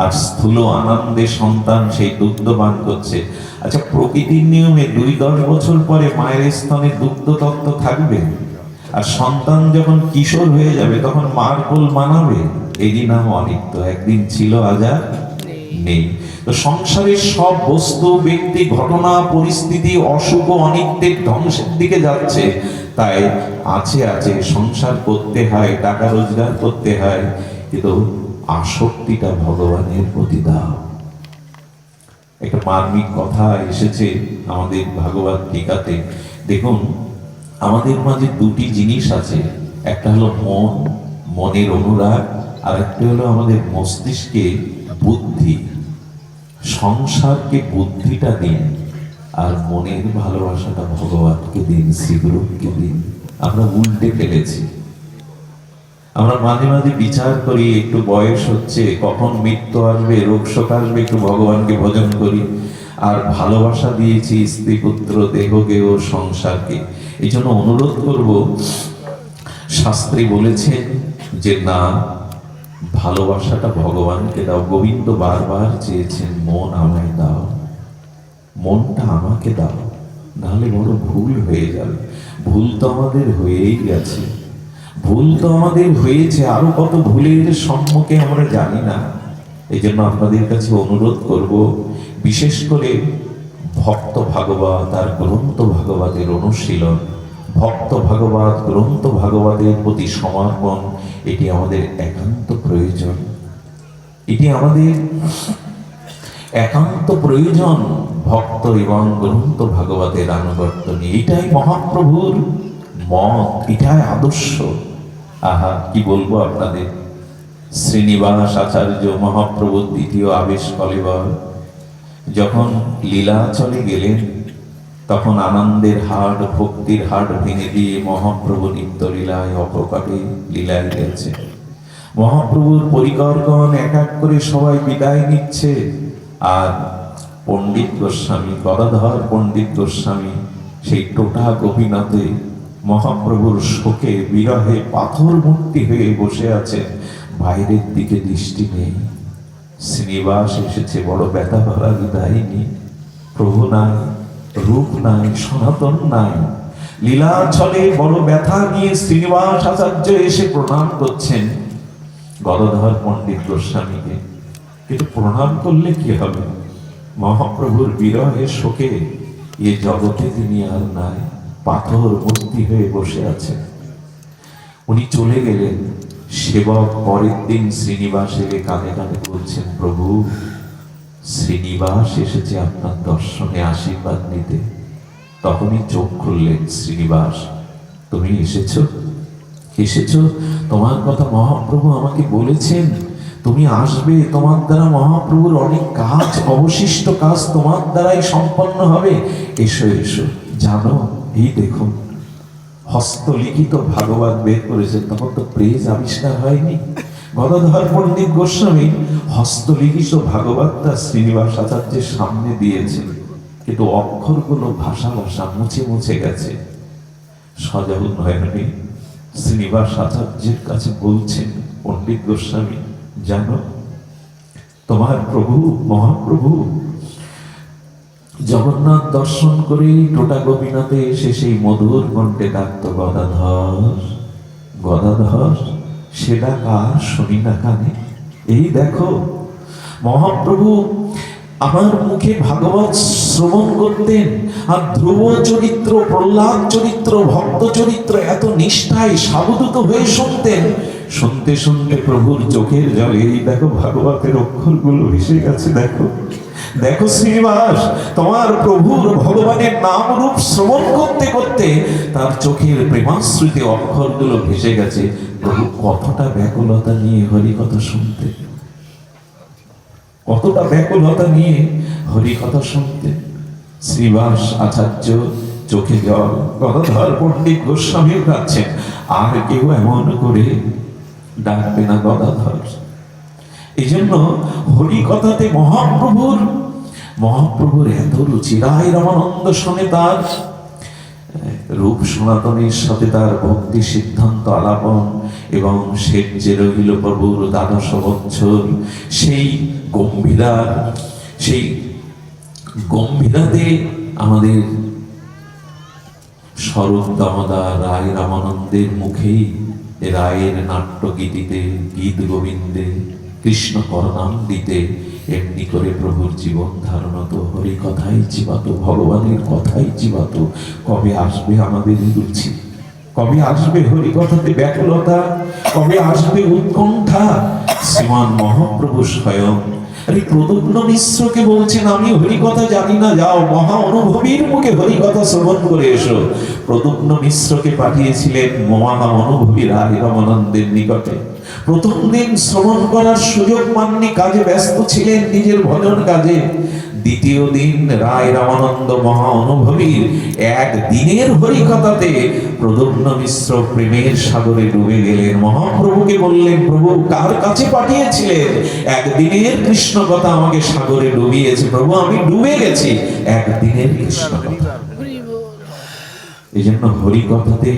আর স্থূল আনন্দে সন্তান সেই দুগ্ধ পান করছে। আচ্ছা, প্রকৃতির নিয়মে 2-10 বছর পরে মায়ের স্তনে দুগ্ধ তত্ত্ব থাকবে, আর সন্তান যখন কিশোর হয়ে যাবে তখন মার কোল মানাবে। এরই নাম অনিত্য। একদিন ছিল, আজ আর নেই। তো সংসারের সব বস্তু, ব্যক্তি, ঘটনা, পরিস্থিতি অশুভ অনিত্যের ধ্বংসের দিকে যাচ্ছে। তাই আছে আছে সংসার করতে হয়, টাকা রোজগার করতে হয়, কিন্তু আসক্তিটা ভগবানের প্রতি দাও। একটা মার্মিক কথা এসেছে আমাদের ভাগবত টিকাতে। দেখুন, আমাদের মাঝে দুটি জিনিস আছে, একটা হলো মন, মনের অনুরাগ, আর একটা হলো আমাদের মস্তিষ্কে বুদ্ধি। সংসারকে বুদ্ধিটা দিন, আর মনের ভালোবাসাটা ভগবানকে দিন, শ্রীগুরুকে দিন। আমরা উল্টে ফেলেছি। আমরা মাঝে মাঝে বিচার করি, একটু বয়স হচ্ছে, কখন মৃত্যু আসবে, রোগ শোক আসবে, একটু ভগবানকে ভজন করি। আর ভালোবাসা দিয়েছি স্ত্রী, পুত্র, দেহকে ও সংসারকে। এই জন্য অনুরোধ করব, শাস্ত্রী বলেছেন যে না, ভালোবাসাটা ভগবানকে দাও। গোবিন্দ বারবার চেয়েছেন, মন আমায় দাও, মনটা আমাকে দাও, নাহলে বড় ভুল হয়ে যাবে। ভুল তো আমাদের হয়েই গেছে, ভুল তো আমাদের হয়েছে, আরো কত ভুলের সম্মুখে আমরা জানি না। এই জন্য আপনাদের কাছে অনুরোধ করব, বিশেষ করে ভক্ত ভাগবত আর গ্রন্থ ভাগবতের অনুশীলন, ভক্ত ভাগবত গ্রন্থ ভাগবতের প্রতি সমর্পণ, এটি আমাদের একান্ত প্রয়োজন। এটি আমাদের একান্ত প্রয়োজন। ভক্ত এবং গ্রন্থ ভাগবতের আনুগত্য নিয়ে, এটাই মহাপ্রভুর মত, এটাই আদর্শ। আহা, কি বলবো আপনাদের। শ্রীনিবাস আচার্য মহাপ্রভুর দ্বিতীয় আবেশ কলেবর যখন লীলাচলে গেলেন, তখন আনন্দের হাট, ভক্তির হাট ভেঙে দিয়ে মহাপ্রভু নিত্য লীলায় অপ্রকাটে লীলায় গেছে। মহাপ্রভুর পরিকরগণ এক এক করে সবাই বিদায় নিচ্ছে, আর পণ্ডিত গোস্বামী, গদাধর পণ্ডিত গোস্বামী সেই টোটা গোপীনাথে মহাপ্রভুর শোকে বিরহে পাথর মূর্তি হয়ে বসে আছে, বাইরের দিকে দৃষ্টি নেই। শ্রীনিবাস এসেছে, বড় ব্যথা ভরা হৃদয়নি। প্রভু নাই, রূপ নাই, সনাতন নাই। লীলাচলে বড় ব্যথা নিয়ে শ্রীনিবাস আচার্য এসে প্রণাম করছেন গদাধর পণ্ডিত গোস্বামীকে। কিন্তু প্রণাম করলে কি হবে? মহাপ্রভুর বিরহে শোকে এ জগতে তিনি আর নাই, পাথর মূর্তি হয়ে বসে আছেন। উনি চলে গেলেন। সেবক পরের দিন শ্রীনিবাস এলে কানে কানে বলছেন, প্রভু, শ্রীনিবাস এসেছে আপনার দর্শনে আশীর্বাদ নিতে। তখনই চোখ খুললেন শ্রীনিবাস, তুমি এসেছো? তোমার কথা মহাপ্রভু আমাকে বলেছেন, তুমি আসবে, তোমার দ্বারা মহাপ্রভুর অনেক কাজ, অবশিষ্ট কাজ তোমার দ্বারাই সম্পন্ন হবে। এসো এসো। জানো, এই দেখুন হস্তলিখিত ভাগবত বের করেছে। তখন তো প্রেস আবিষ্কার হয়নি। গদাধর পণ্ডিত গোস্বামী হস্তলিখিত ভাগবতটা শ্রীনিবাস আচার্যের সামনে দিয়েছেন, কিন্তু অক্ষরগুলো ভাষা ভাষা মুছে মুছে গেছে। সজাগ নয়নে শ্রীনিবাস আচার্যের কাছে বলছেন পণ্ডিত গোস্বামী, জানো তোমার প্রভু মহাপ্রভু জগন্নাথ দর্শন করে টোটা গোপীনাথে এসে সেই মধুর কণ্ঠে ডাকত গদাধর গদাধর। সে ডাক আর শুনি না কানে। এই দেখো মহাপ্রভু আমার মুখে ভাগবত শ্রবণ করতেন, আর ধ্রুব চরিত্র, প্রহ্লাদ চরিত্র, ভক্ত চরিত্র এত নিষ্ঠায় সাবধান হয়ে শুনতেন। শুনতে শুনতে প্রভুর চোখের জলে এই দেখো ভাগবতের অক্ষরগুলো ভেসে গেছে। দেখো দেখো শ্রীনিবাস, তোমার প্রভুর ভগবানের নাম রূপ শ্রবণ করতে করতে তার চোখের প্রেমাশ্রিতে অক্ষরগুলো ভেসে গেছে। প্রভু কতটা ব্যাকুলতা নিয়ে হরি কথা শুনতে, কতটা ব্যাকুলতা নিয়ে হরি কথা শুনতে। শ্রীনিবাস আচার্য চোখে জল, গদাধর পণ্ডিত গোস্বামী কাঁদছেন। আর কেউ এমন করে ডাকবে না গদাধর। এই জন্য হরি কথাতে মহাপ্রভুর এত রুচি। রায় রামানন্দ শোনে তার রূপ সনাতনের সাথে তার ভক্তি সিদ্ধান্ত আলাপন, এবং শেষ যে রহিল প্রভুর ১২০০ বছর সেই গম্ভীরাতে আমাদের স্বরূপ দামোদর রায় রামানন্দের মুখেই রায়ের নাট্য গীতিতে, গীত গোবিন্দে, কৃষ্ণ করনাম দিতে এমনি করে প্রভুর জীবন ধারণা তো হরি কথাই জীবাত, ভগবানের কথাই জীবাত। কবে আসবে আমাদের রুচি? কবে আসবে হরি কথাতে ব্যাকুলতা? কবে আসবে উৎকণ্ঠা? শ্রীমান মহাপ্রভু স্বয়ং প্রদ্যুম্ন মিশ্রকে বলছেন, আমি হরি কথা জানি না, যাও মহা অনুভবীর মুখে হরি কথা শ্রবণ করে এসো। প্রদ্যুম্ন মিশ্রকে পাঠিয়েছিলেন মহা অনুভবী রায় রামানন্দের নিকটে। প্রথম দিন শ্রবণ করার সুযোগ পাননি, কাজে ব্যস্ত ছিলেন, নিজের ভজন কাজে। দ্বিতীয় দিন রায় রামানন্দ মহা অনুভবীর একদিনের হরিকথাতে প্রদ্যুম্ন মিশ্র প্রেমের সাগরে ডুবে গেলেন। মহাপ্রভুকে বললেন, প্রভু কার কাছে পাঠিয়েছিলেন? একদিনের কৃষ্ণ কথা আমাকে সাগরে ডুবিয়েছে। প্রভু আমি ডুবে গেছি একদিনের কৃষ্ণ কথা। এই জন্য হরিকথাতে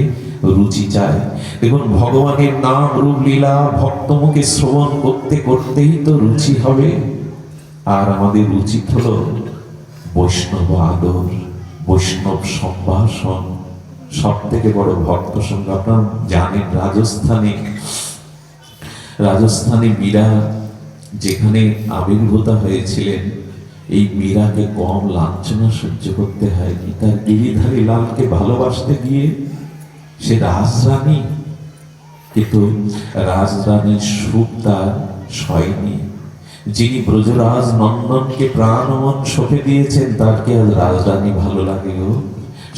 রুচি চাই। দেখুন ভগবানের নাম রূপ লীলা ভক্তমুখে শ্রবণ করতে করতেই তো রুচি হবে। আর আমাদের উচিত হলো বৈষ্ণব আদর, বৈষ্ণব সম্ভাষণ। সব থেকে বড় ভক্ত সঙ্গ আপনারা জানেন, রাজস্থানে মীরা যেখানে আবির্ভূত হয়েছিলেন, এই মীরাকে কম লাঞ্ছনা সহ্য করতে হয়নি। তার গিরিধারী লালকে ভালোবাসতে গিয়ে সে রাজরানী, কিন্তু রাজরানীর সুখ তার সয়নি। যিনি ব্রজরাজ নন্দনকে প্রাণ মন সঁপে দিয়েছেন, তার কি আজ রাজরানী ভালো লাগে গো?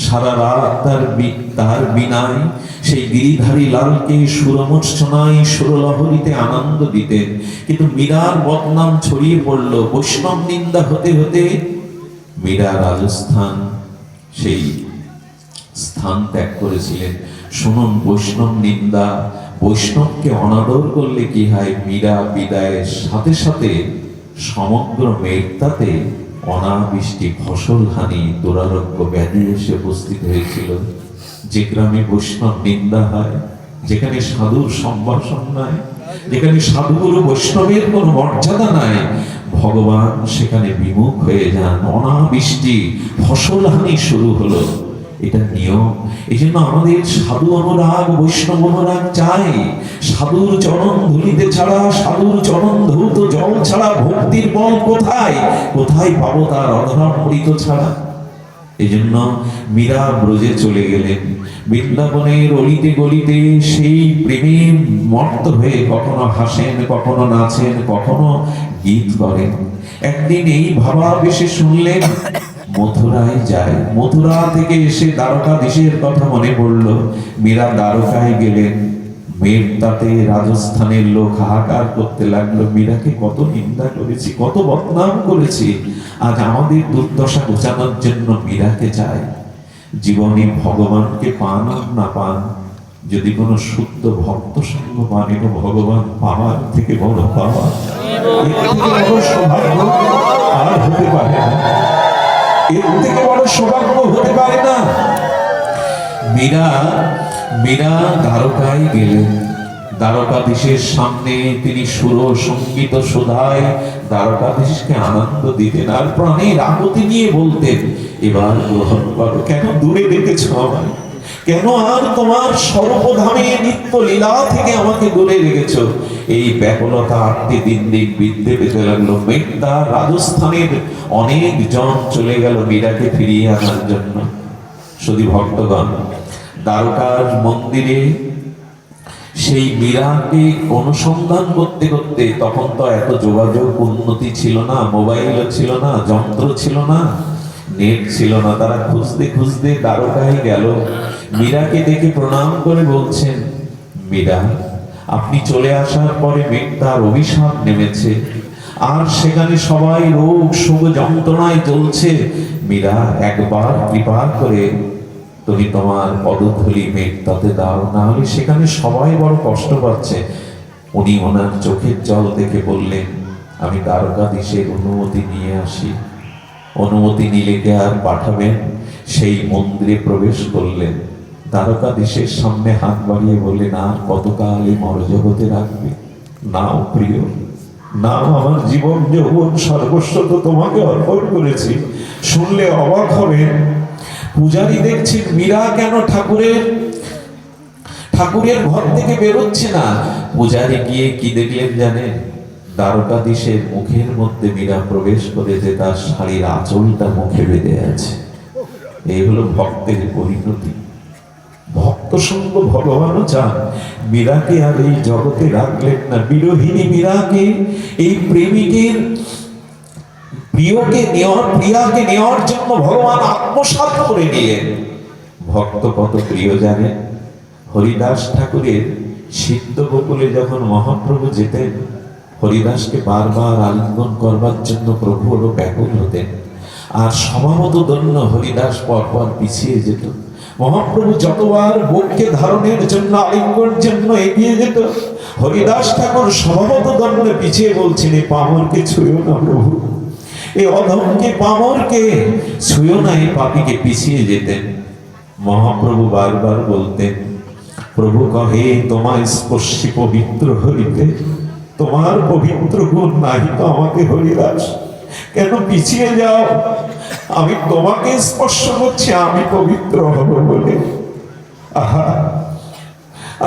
সারা রাত তার বিনায় সেই গিরিধারী লালকে সুরমূর্ছনায় সুরলহরীতে আনন্দ দিতেন। কিন্তু মীরার বদনাম ছড়িয়ে পড়ল, বৈষ্ণব নিন্দা হতে হতে মীরা রাজস্থান সেই স্থান ত্যাগ করেছিলেন। শুনুন, বৈষ্ণব নিন্দা, বৈষ্ণবকে অনাদর করলে কি হয়? মীরা বিদায়ের সাথে সাথে সমগ্র মেঘতাতে অনাবৃষ্টি, ফসল হানি, দুরারোগ্য ব্যাধি এসে উপস্থিত হয়েছিল। যে গ্রামে বৈষ্ণব নিন্দা হয়, যেখানে সাধুর সম্ভাষণ নাই, যেখানে সাধুগুরু বৈষ্ণবের কোনো মর্যাদা নাই, ভগবান সেখানে বিমুখ হয়ে যান। অনাবৃষ্টি, ফসল হানি শুরু হলো। এটা নিয়ম। এই জন্য আমাদের সাধু অনুরাগ, বৈষ্ণব অনুরাগ চাই। সাধুর চরণ ধুলিতে ছাড়া, সাধুর চরণ ধৌত জল ছাড়া ভক্তির বল কোথায়? কোথায় পাবো তার অধরামৃত ছাড়া? এই জন্য মীরা ব্রজে চলে গেলেন। বৃন্দাবনের অলিতে গলিতে সেই প্রেমে মত্ত হয়ে কখনো হাসেন, কখনো নাচেন, কখনো গীত করেন। একদিন এই ভাবাবেশে শুনলেন মথুরায় যায়। মথুরা থেকে এসে দ্বারকাধীশের কথা মনে পড়ল। মীরা দ্বারকায় গেলেন। মেয়েটাতে রাজস্থানের লোক হাহাকার করতে লাগলো, মীরাকে কত নিন্দা করেছি, কত বদনাম করেছি, আজ আমাদের দুর্দশা ঘোচানোর জন্য মীরাকে চাই। জীবনে ভগবানকে পান আর না পান, যদি কোনো শুদ্ধ ভক্ত সঙ্গ পান, এটা ভগবান পাওয়ার থেকে বড় পাওয়া, এর থেকে বড় সৌভাগ্য আর হতে পারে না, এর থেকে বড় সৌভাগ্য হতে পারে না। মীরা দ্বারকায় গেলেন। দ্বারকাধীশের সামনে তিনি সুর সঙ্গীত সুধায় দ্বারকাধীশকে আনন্দ দিতেন, আর প্রাণের আকুতি নিয়ে বলতেন, এবার গ্রহণ করো। কেন দূরে রেখেছ আমায়? কেন আর তোমার সর্বধামে নিত্য লীলা থেকে আমাকে দূরে রেখেছ? এই ব্যাকুলতা আটটি দিন দিন বৃদ্ধি পেতে লাগলো। মেঘদা রাজস্থানের অনেক জন চলে গেল মীরাকে ফিরিয়ে আনার জন্য। শুধু ভক্তগণ, দ্বারকার মন্দিরে সেই মীরাকে অনুসন্ধান করতে করতে, তখন তো এত যোগাযোগ উন্নতি ছিল না, মোবাইল ছিল না, যন্ত্র ছিল না, নেট ছিল না, তারা খুঁজতে খুঁজতে দ্বারকায় গেল। মীরাকে দেখে প্রণাম করে বলছেন, মীরা, আপনি চলে আসার পরে মেঘটার অভিশাপ নেমেছে, আর সেখানে সবাই রোগ শোক যন্ত্রণায় চলছে। মীরা, একবার কৃপা করে তুমি তোমার পদধূলি মেঘটাতে দাও, না হলে সেখানে সবাই বড় কষ্ট পাচ্ছে। উনি ওনার চোখের জল দেখে বললেন, আমি দ্বারকাধীশের অনুমতি নিয়ে আসি। অনুমতি নিলে কে আর পাঠাবেন? সেই মন্দিরে প্রবেশ করলেন। দ্বারকাধীশের সামনে হাত বাড়িয়ে বললেন, আর কতকাল এই মরজগতে রাখবে? নাও প্রিয়, নাও, আমার জীবন যৌবন সর্বস্ব তো তোমাকে অর্পণ করেছি। শুনলে অবাক হবেন, পূজারী দেখছেন মীরা কেন ঠাকুরের ঘর থেকে বেরোচ্ছে না। পূজারী গিয়ে কি দেখলেন জানেন? দ্বারকাধীশের মুখের মধ্যে মীরা প্রবেশ করেছে, তার শাড়ির আঁচলটা মুখে বেঁধে আছে। এই হলো ভক্তের পরিণতি। ভক্ত সঙ্গ ভগবানও চান। মীরাকে আর এই জগতে রাখলেন না। বিরোহিনী মীরাকে, এই প্রেমিকের প্রিয়াকে নেওয়ার জন্য ভগবান আত্মসাৎ করে নিলেন। ভক্ত কত প্রিয় জানেন? হরিদাস ঠাকুরের সিদ্ধ গোকুলে যখন মহাপ্রভু যেতেন, হরিদাসকে বারবার আলিঙ্গন করবার জন্য প্রভু হলো ব্যাকুল হতেন, আর স্বভাবত দন্য হরিদাস পরপর পিছিয়ে যেত। মহাপ্রভু যতবার বক্ষে ধারণের জন্য আলিঙ্গনের জন্য এগিয়ে যেত, হরিদাস ঠাকুর স্বভাবত দন্য পিছিয়ে বলছেন, এই পামরকে ছুঁয়ো না প্রভু, এই অধমকে পামরকে ছুঁয়ো না, এই পাপীকে পিছিয়ে যেতেন। মহাপ্রভু বারবার বলতেন, প্রভু কহে তোমায় স্পর্শী পবিত্র হইতে, তোমার পবিত্র গুণ নাই তো আমাকে হরিদাস, কেন পিছিয়ে যাও? আমি তোমাকে স্পর্শ করছি, আমি পবিত্র হব বলে। আহা,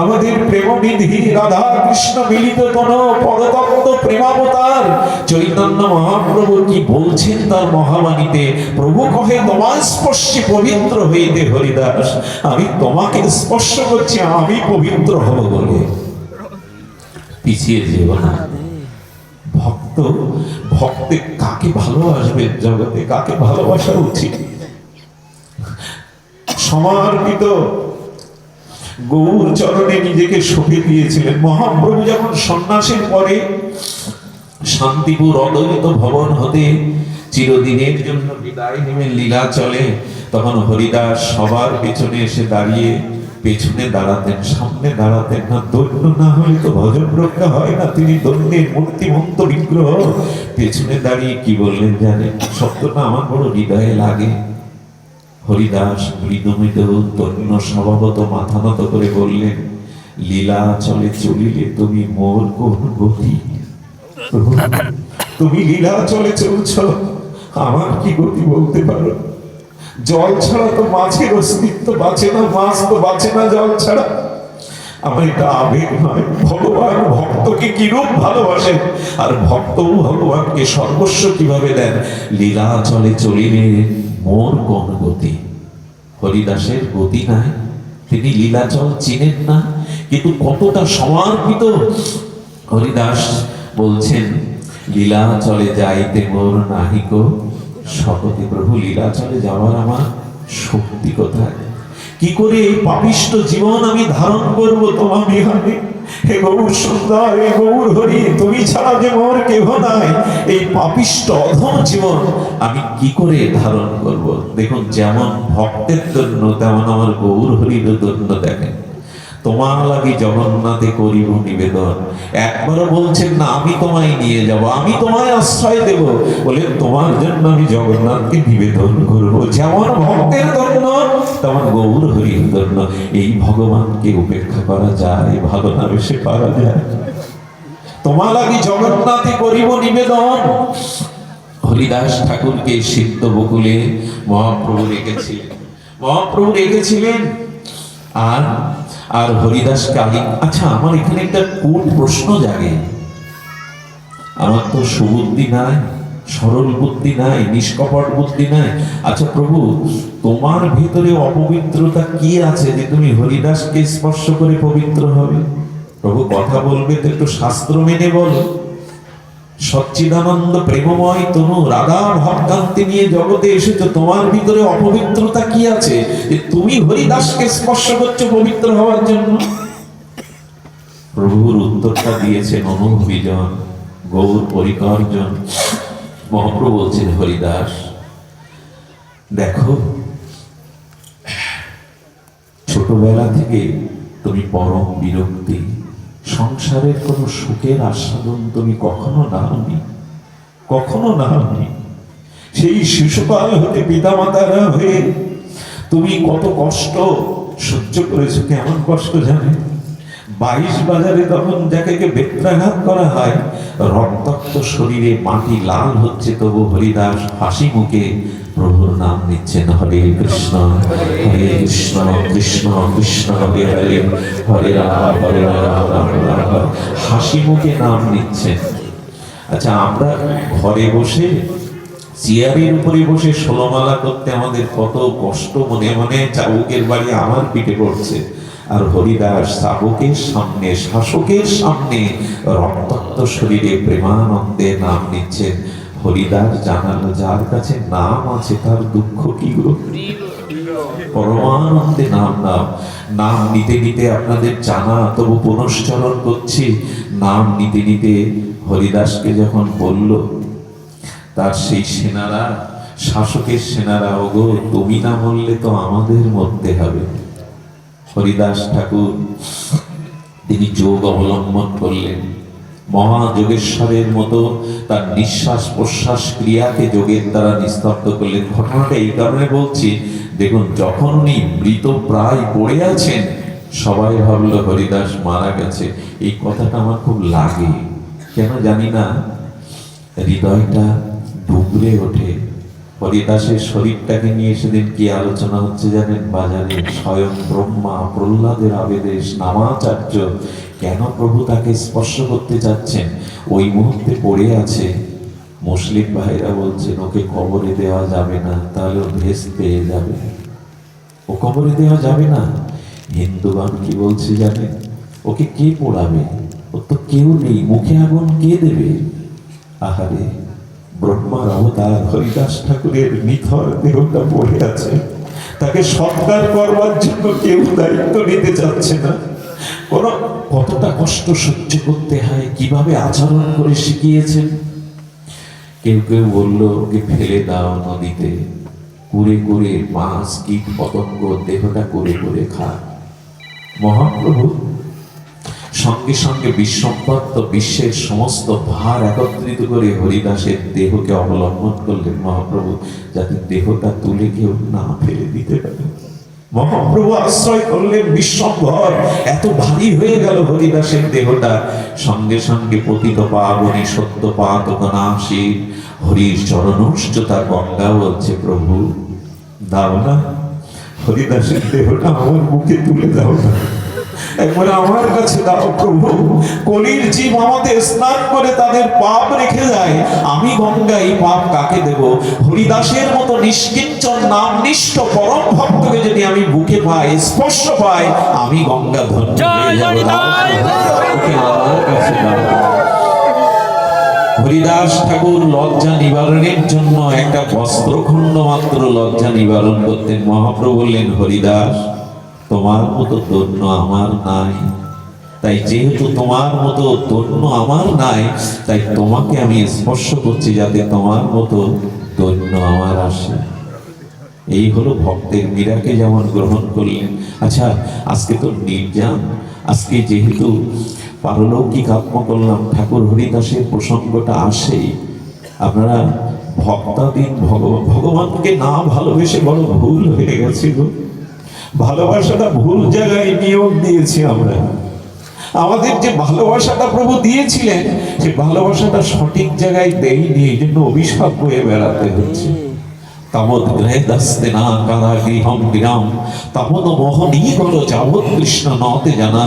আমাদের প্রেমনিধি রাধা কৃষ্ণ মিলিত কোন পরতত্ত্ব প্রেমাবতার চৈতন্য মহাপ্রভু কি বলছেন তার মহাবাণীতে? প্রভু কহে তোমার স্পর্শে পবিত্র হইতে হরিদাস, আমি তোমাকে স্পর্শ করছি, আমি পবিত্র হব বলে। পিছিয়ে যেও না। ভক্তে কাকে ভালোবাসবেন জগতে? কাকে ভালোবাসা উচিত? সমর্পিত গৌর চরণে নিজেকে সঁপে দিয়েছিলেন। মহাপ্রভু যখন সন্ন্যাসের পরে শান্তিপুর অদ্বৈত ভবন হতে চিরদিনের জন্য বিদায় নেবেন লীলাচলে, তখন হরিদাস সবার পেছনে এসে দাঁড়িয়ে পেছনে দাঁড়াতেন, সামনে দাঁড়াতেন না। দৈন্য না হলে তো ভজন রক্ষা হয় না। তিনি দৈন্যের মূর্তিমন্ত বিগ্রহ, পেছনে দাঁড়িয়ে কি বললেন জানেন? শব্দটা আমার বড় হৃদয়ে লাগে। হরিদাস মৃদু মৃদু দৈন্য স্বভাবত মাথা নত করে বললেন, লীলা চলে চলিলে তুমি মোর কোন গতি? তুমি লীলা চলে চলছ, আমার কি গতি বলতে পারো? জল ছাড়া তো মাছের অস্তিত্ব বাঁচে না, মাছ তো বাঁচে না জল ছাড়া। আমার এটা আবেগ নয়। ভগবান ভক্তকে কিরূপ ভালোবাসেন, আর ভক্তও ভগবানকে সর্বস্ব কিভাবে দেন। লীলা চলে চলিলে মোর কোন গতি? হরিদাসের গতি নাই, তিনি লীলাচল চিনেন না, কিন্তু কতটা সমর্পিত। হরিদাস বলছেন, লীলা চলে যাইতে মোর নাহিক শক্তি। প্রভু, লীলা চলে যাওয়ার আমার শক্তি কোথায়? কি করে এই পাপিষ্ঠ জীবন আমি ধারণ করব তোমার বিহারে? হে গৌর সুন্দর, হে গৌর হরি, তুমি ছাড়া যে মোর কেহ নাই, এই পাপিষ্ঠ অধম জীবন আমি কি করে ধারণ করব? দেখুন, যেমন ভক্তের জন্য তেমন আমার গৌর হরির জন্য। দেখেন, তোমার লাগি জগন্নাথে করিব নিবেদন। একবারও বলছেন না আমি তোমায় নিয়ে যাব, আমি তোমায় আশ্রয় দেব, বলে তোমার জন্য আমি জগন্নাথকে নিবেদন করব। যেমন ভক্তের জন্য তেমন গৌর হরির জন্য। এই ভগবানকে উপেক্ষা করা যায়? ভালো না বেশি পারা যায়? তোমার লাগি জগন্নাথে করিব নিবেদন। হরিদাস ঠাকুরকে সিদ্ধ বকুলে মহাপ্রভু রেখেছিলেন, মহাপ্রভু রেখেছিলেন। আর হরিদাস কালী। আচ্ছা, আমার এখানে একটা কূট প্রশ্ন জাগে। আমার তো সুবুদ্ধি নাই, সরল বুদ্ধি নাই, নিষ্কপট বুদ্ধি নাই। আচ্ছা প্রভু, তোমার ভিতরে অপবিত্রতা কি আছে যে তুমি হরিদাসকে স্পর্শ করে পবিত্র হবে? প্রভু কথা বলবে তো একটু শাস্ত্র মেনে বলো। সচ্চিদানন্দ প্রেমময় তনু রাধা ভক্তান্তি নিয়ে জগতে এসেছো, তোমার ভিতরে অপবিত্রতা কি আছে যে তুমি হরিদাসকে স্পর্শ করছো পবিত্র হওয়ার জন্য? প্রভুর উত্তরটা দিয়েছেন অনুভবিজন, গৌর পরিকর্জন। মহাপ্রভু বলছেন, হরিদাস দেখো, ছোটবেলা থেকে তুমি পরম বিরক্তি, সংসারের কোন সুখের আস্বাদন তুমি কখনো নাওনি, কখনো নাওনি। সেই শিশুকাল হতে পিতামাতারা হয়ে তুমি কত কষ্ট সহ্য করেছো। কেমন কষ্ট জানে? 22 বাজারে তখন যাকে বেত্রাঘাত করা হয়, রক্তাক্ত শরীরে মাটি লাল হচ্ছে, তবু হরিদাস হাসি মুখে প্রভুর নাম নিচ্ছেন, হরে কৃষ্ণ হরে কৃষ্ণ কৃষ্ণ কৃষ্ণ হরে হরে, হরে রাম হরে রাম রাম রাম হরে। হাসি মুখে নাম নিচ্ছেন। আচ্ছা, আমরা ঘরে বসে চেয়ারের উপরে বসে ষোলমালা করতে আমাদের কত কষ্ট, মনে মনে চাবুকের বাড়ি আমার পিঠে পড়ছে। আর হরিদাস চাবুকের সামনে, শাসকের সামনে রক্তাক্ত শরীরে প্রেমানন্দে নাম নিচ্ছেন। হরিদাস জানালো, যার কাছে নাম আছে তার দুঃখ কি গো? পরমানন্দে নাম নাও। নাম নিতে নিতে আপনাদের জানা, তবু পুনশ্চরণ করছি। নাম নিতে নিতে হরিদাসকে যখন বলল, তার সেই সেনারা, শাসকের সেনারা, ওগো তুমি না বললে তো আমাদের মরতে হবে। হরিদাস ঠাকুর তিনি যোগ অবলম্বন করলেন, মহাযোগেশ্বরের মতো তার নিঃশ্বাস প্রশ্বাস ক্রিয়াকে যোগের দ্বারা নিস্তব্ধ করলেন। ঘটনাটা এই কারণে বলছি, দেখুন যখন উনি মৃত প্রায় পড়ে আছেন, সবাই ভাবলো হরিদাস মারা গেছে। এই কথাটা আমার খুব লাগে, কেন জানি না, হৃদয়টা ডুবরে ওঠে। হরিদাসের শরীরটাকে নিয়ে সেদিন কি আলোচনা হচ্ছে জানেন বাজারে? স্বয়ং ব্রহ্মা প্রহ্লাদের আবেদেশ নামাচার্য কেন প্রভু তাকে স্পর্শ করতে চাচ্ছেন? ওই মুহূর্তে পড়ে আছে। মুসলিম ভাইরা বলছেন ওকে কবরে দেওয়া যাবে না, তাহলে ও ভেস পেয়ে যাবে, ও কবরে দেওয়া যাবে না। হিন্দুগণ কি বলছে জানেন? ওকে কে পোড়াবে? ও তো কেউ নেই, মুখে আগুন কে দেবে? আহারে, ব্রহ্মার অবতার হরিদাস ঠাকুরের নিথর দেহটা পড়ে আছে, তাকে সৎকার করবার জন্য কেউ দায়িত্ব নিতে চাচ্ছে না। কতটা কষ্ট সহ্য করতে হয়, কিভাবে আচরণ করে শিখিয়েছেন। কেউ কেউ বলল ওকে ফেলে দাও নদীতে, কুড়ে কুড়ে মাছ কীট পতঙ্গ দেহটা কুড়ে কুড়ে খায়। মহাপ্রভু সঙ্গে সঙ্গে বিশ্বব্যাপ্ত বিশ্বের সমস্ত ভার একত্রিত করে হরিদাসের দেহকে অবলম্বন করলেন মহাপ্রভু, যাতে দেহটা তুলে কেউ না ফেলে দিতে পারে। মহাপ্রভু আশ্রয় করলেন বিশ্বভর, এত ভারী হয়ে গেল হরিদাসের দেহটা। সঙ্গে সঙ্গে পতিত পাবনী সত্য পাতক নাশী হরির চরণোচ্চতা গঙ্গা বলছে, প্রভু দাও না, হরিদাসের দেহটা আমার মুখে তুলে দাও না, একবার আমার কাছে দাও প্রভু। কলির জীব আমাদের স্নান করে তাদের পাপ রেখে যায়, আমি গঙ্গা এই পাপ কাকে দেব? হরিদাসের মতো নিষ্কিঞ্চন নামনিষ্ঠ পরম ভক্তকে যদি আমি বুকে পাই, স্পর্শ পাই, আমি গঙ্গা ধন্য হয়ে যাব। ওকে আমার কাছে দাও। হরিদাস ঠাকুর লজ্জা নিবারণের জন্য একটা বস্ত্রখণ্ড মাত্র লজ্জা নিবারণ করতেন। মহাপ্রভু বললেন, হরিদাস তোমার মতো ধন্য আমার নাই। তাই যেহেতু তোমার মতো ধন্য আমার নাই, তাই তোমাকে আমি স্পর্শ করছি যাতে তোমার মতো ধন্য আমার আসে। এই হলো ভক্তের মীরাকে যেমন গ্রহণ করলেন। আচ্ছা, আজকে তো নির্জান, আজকে যেহেতু পারলৌকিক আত্ম করলাম, ঠাকুর হরিদাসের প্রসঙ্গটা আসেই। আপনারা ভক্তাধীন ভগবানকে না ভালোবেসে বড় ভুল হয়ে গেছিল। ভালোবাসাটা ভুল জায়গায় নিয়োগ দিয়েছি আমরা। আমাদের যে ভালোবাসাটা প্রভু দিয়েছিলেন, সে ভালোবাসাটা সঠিক জায়গায় দেয়নি, এই জন্য অভিশাপ বয়ে বেড়াতে হচ্ছে। তাবৎ গৃহদাস্তে না কারা গৃহম গৃহম তাবৎ মোহনী হলো যাবৎ কৃষ্ণ নতে জানা।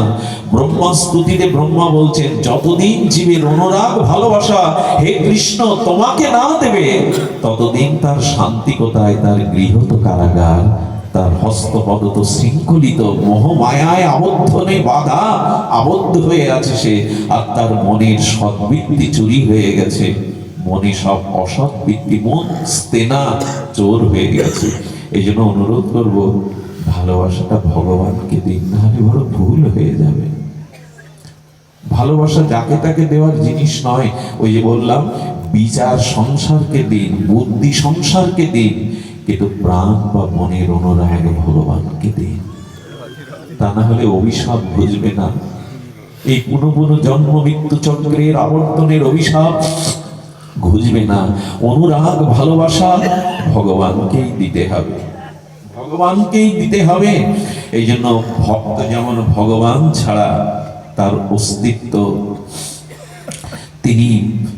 ব্রহ্মা স্তুতিতে ব্রহ্মা বলছেন, যতদিন জীবের অনুরাগ ভালোবাসা হে কৃষ্ণ তোমাকে না দেবে, ততদিন তার শান্তি কোথায়? তার গৃহ তো কারাগার, তার হস্তপদ তো শৃঙ্খলিত, মোহ মায়ায় আবদ্ধ নেই, বাধা আবদ্ধ হয়ে আছে সে। আর তার মনের সদ্বৃত্তি চুরি হয়ে গেছে, মনে সব অসৎ বৃত্তি, মন স্তেনা চোর হয়ে গেছে। এই জন্য অনুরোধ করব, ভালোবাসাটা ভগবানকে দিন, নাহলে বড় ভুল হয়ে যাবে। ভালোবাসা যাকে তাকে দেওয়ার জিনিস নয়। ওই যে বললাম, বিচার সংসারকে দিন, বুদ্ধি সংসারকে দিন, কিন্তু প্রাণ বা মনের অনুরাগ ভগবানকে দিন। তা না হলে অভিশাপ বুঝবে না। এই পুনঃ পুনঃ জন্ম মৃত্যু চক্রের আবর্তনের অভিশাপ ঘুচবে না। অনুরাগ ভালোবাসা ভগবানকেই দিতে হবে, ভগবানকেই দিতে হবে। এই জন্য ভক্ত যেমন ভগবান ছাড়া তার অস্তিত্ব,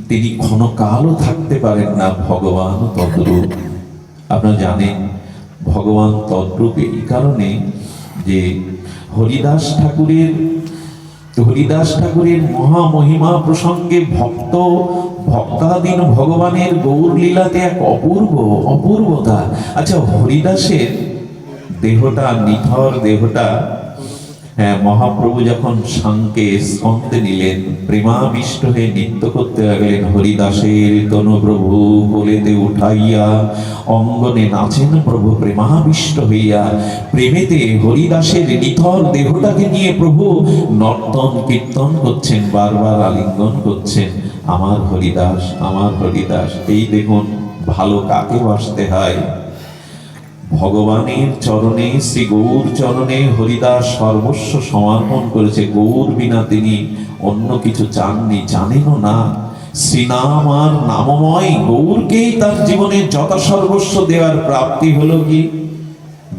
তিনি ক্ষণকালও থাকতে পারেন না। ভগবান তদ্রূপ। আপনারা জানেন ভগবান তদ্রূপ এই কারণে যে হরিদাস ঠাকুরের মহামহিমা প্রসঙ্গে ভক্তাধীন ভগবানের গৌর লীলাতে এক অপূর্বতা। আচ্ছা, হরিদাসের দেহটা, নিথর দেহটা, মহাপ্রভু যখন সাংকে স্কন্দে নিলেন, প্রেমাবিষ্ট হয়ে নৃত্য করতে লাগলেন। হরিদাসের তনু প্রভু কোলেতে উঠাইয়া অঙ্গনে নাচেন প্রভু প্রেমাবিষ্ট হইয়া। প্রেমেতে হরিদাসের নিথর দেহটাকে নিয়ে প্রভু নর্তন কীর্তন করছেন, বারবার আলিঙ্গন করছেন, আমার হরিদাস, আমার হরিদাস। এই দেখুন, ভালো কাকে বাসতে হয়? ভগবানের চরণে, শ্রী গৌর চরণে হরিদাস সর্বস্ব সমর্পণ করেছে। গৌর বিনা তিনি অন্য কিছু চাননি, জানেনও না। শ্রীনাম আর নামময় গৌরকেই তার জীবনে যথাসর্বস্ব দেওয়ার প্রাপ্তি হলো কি?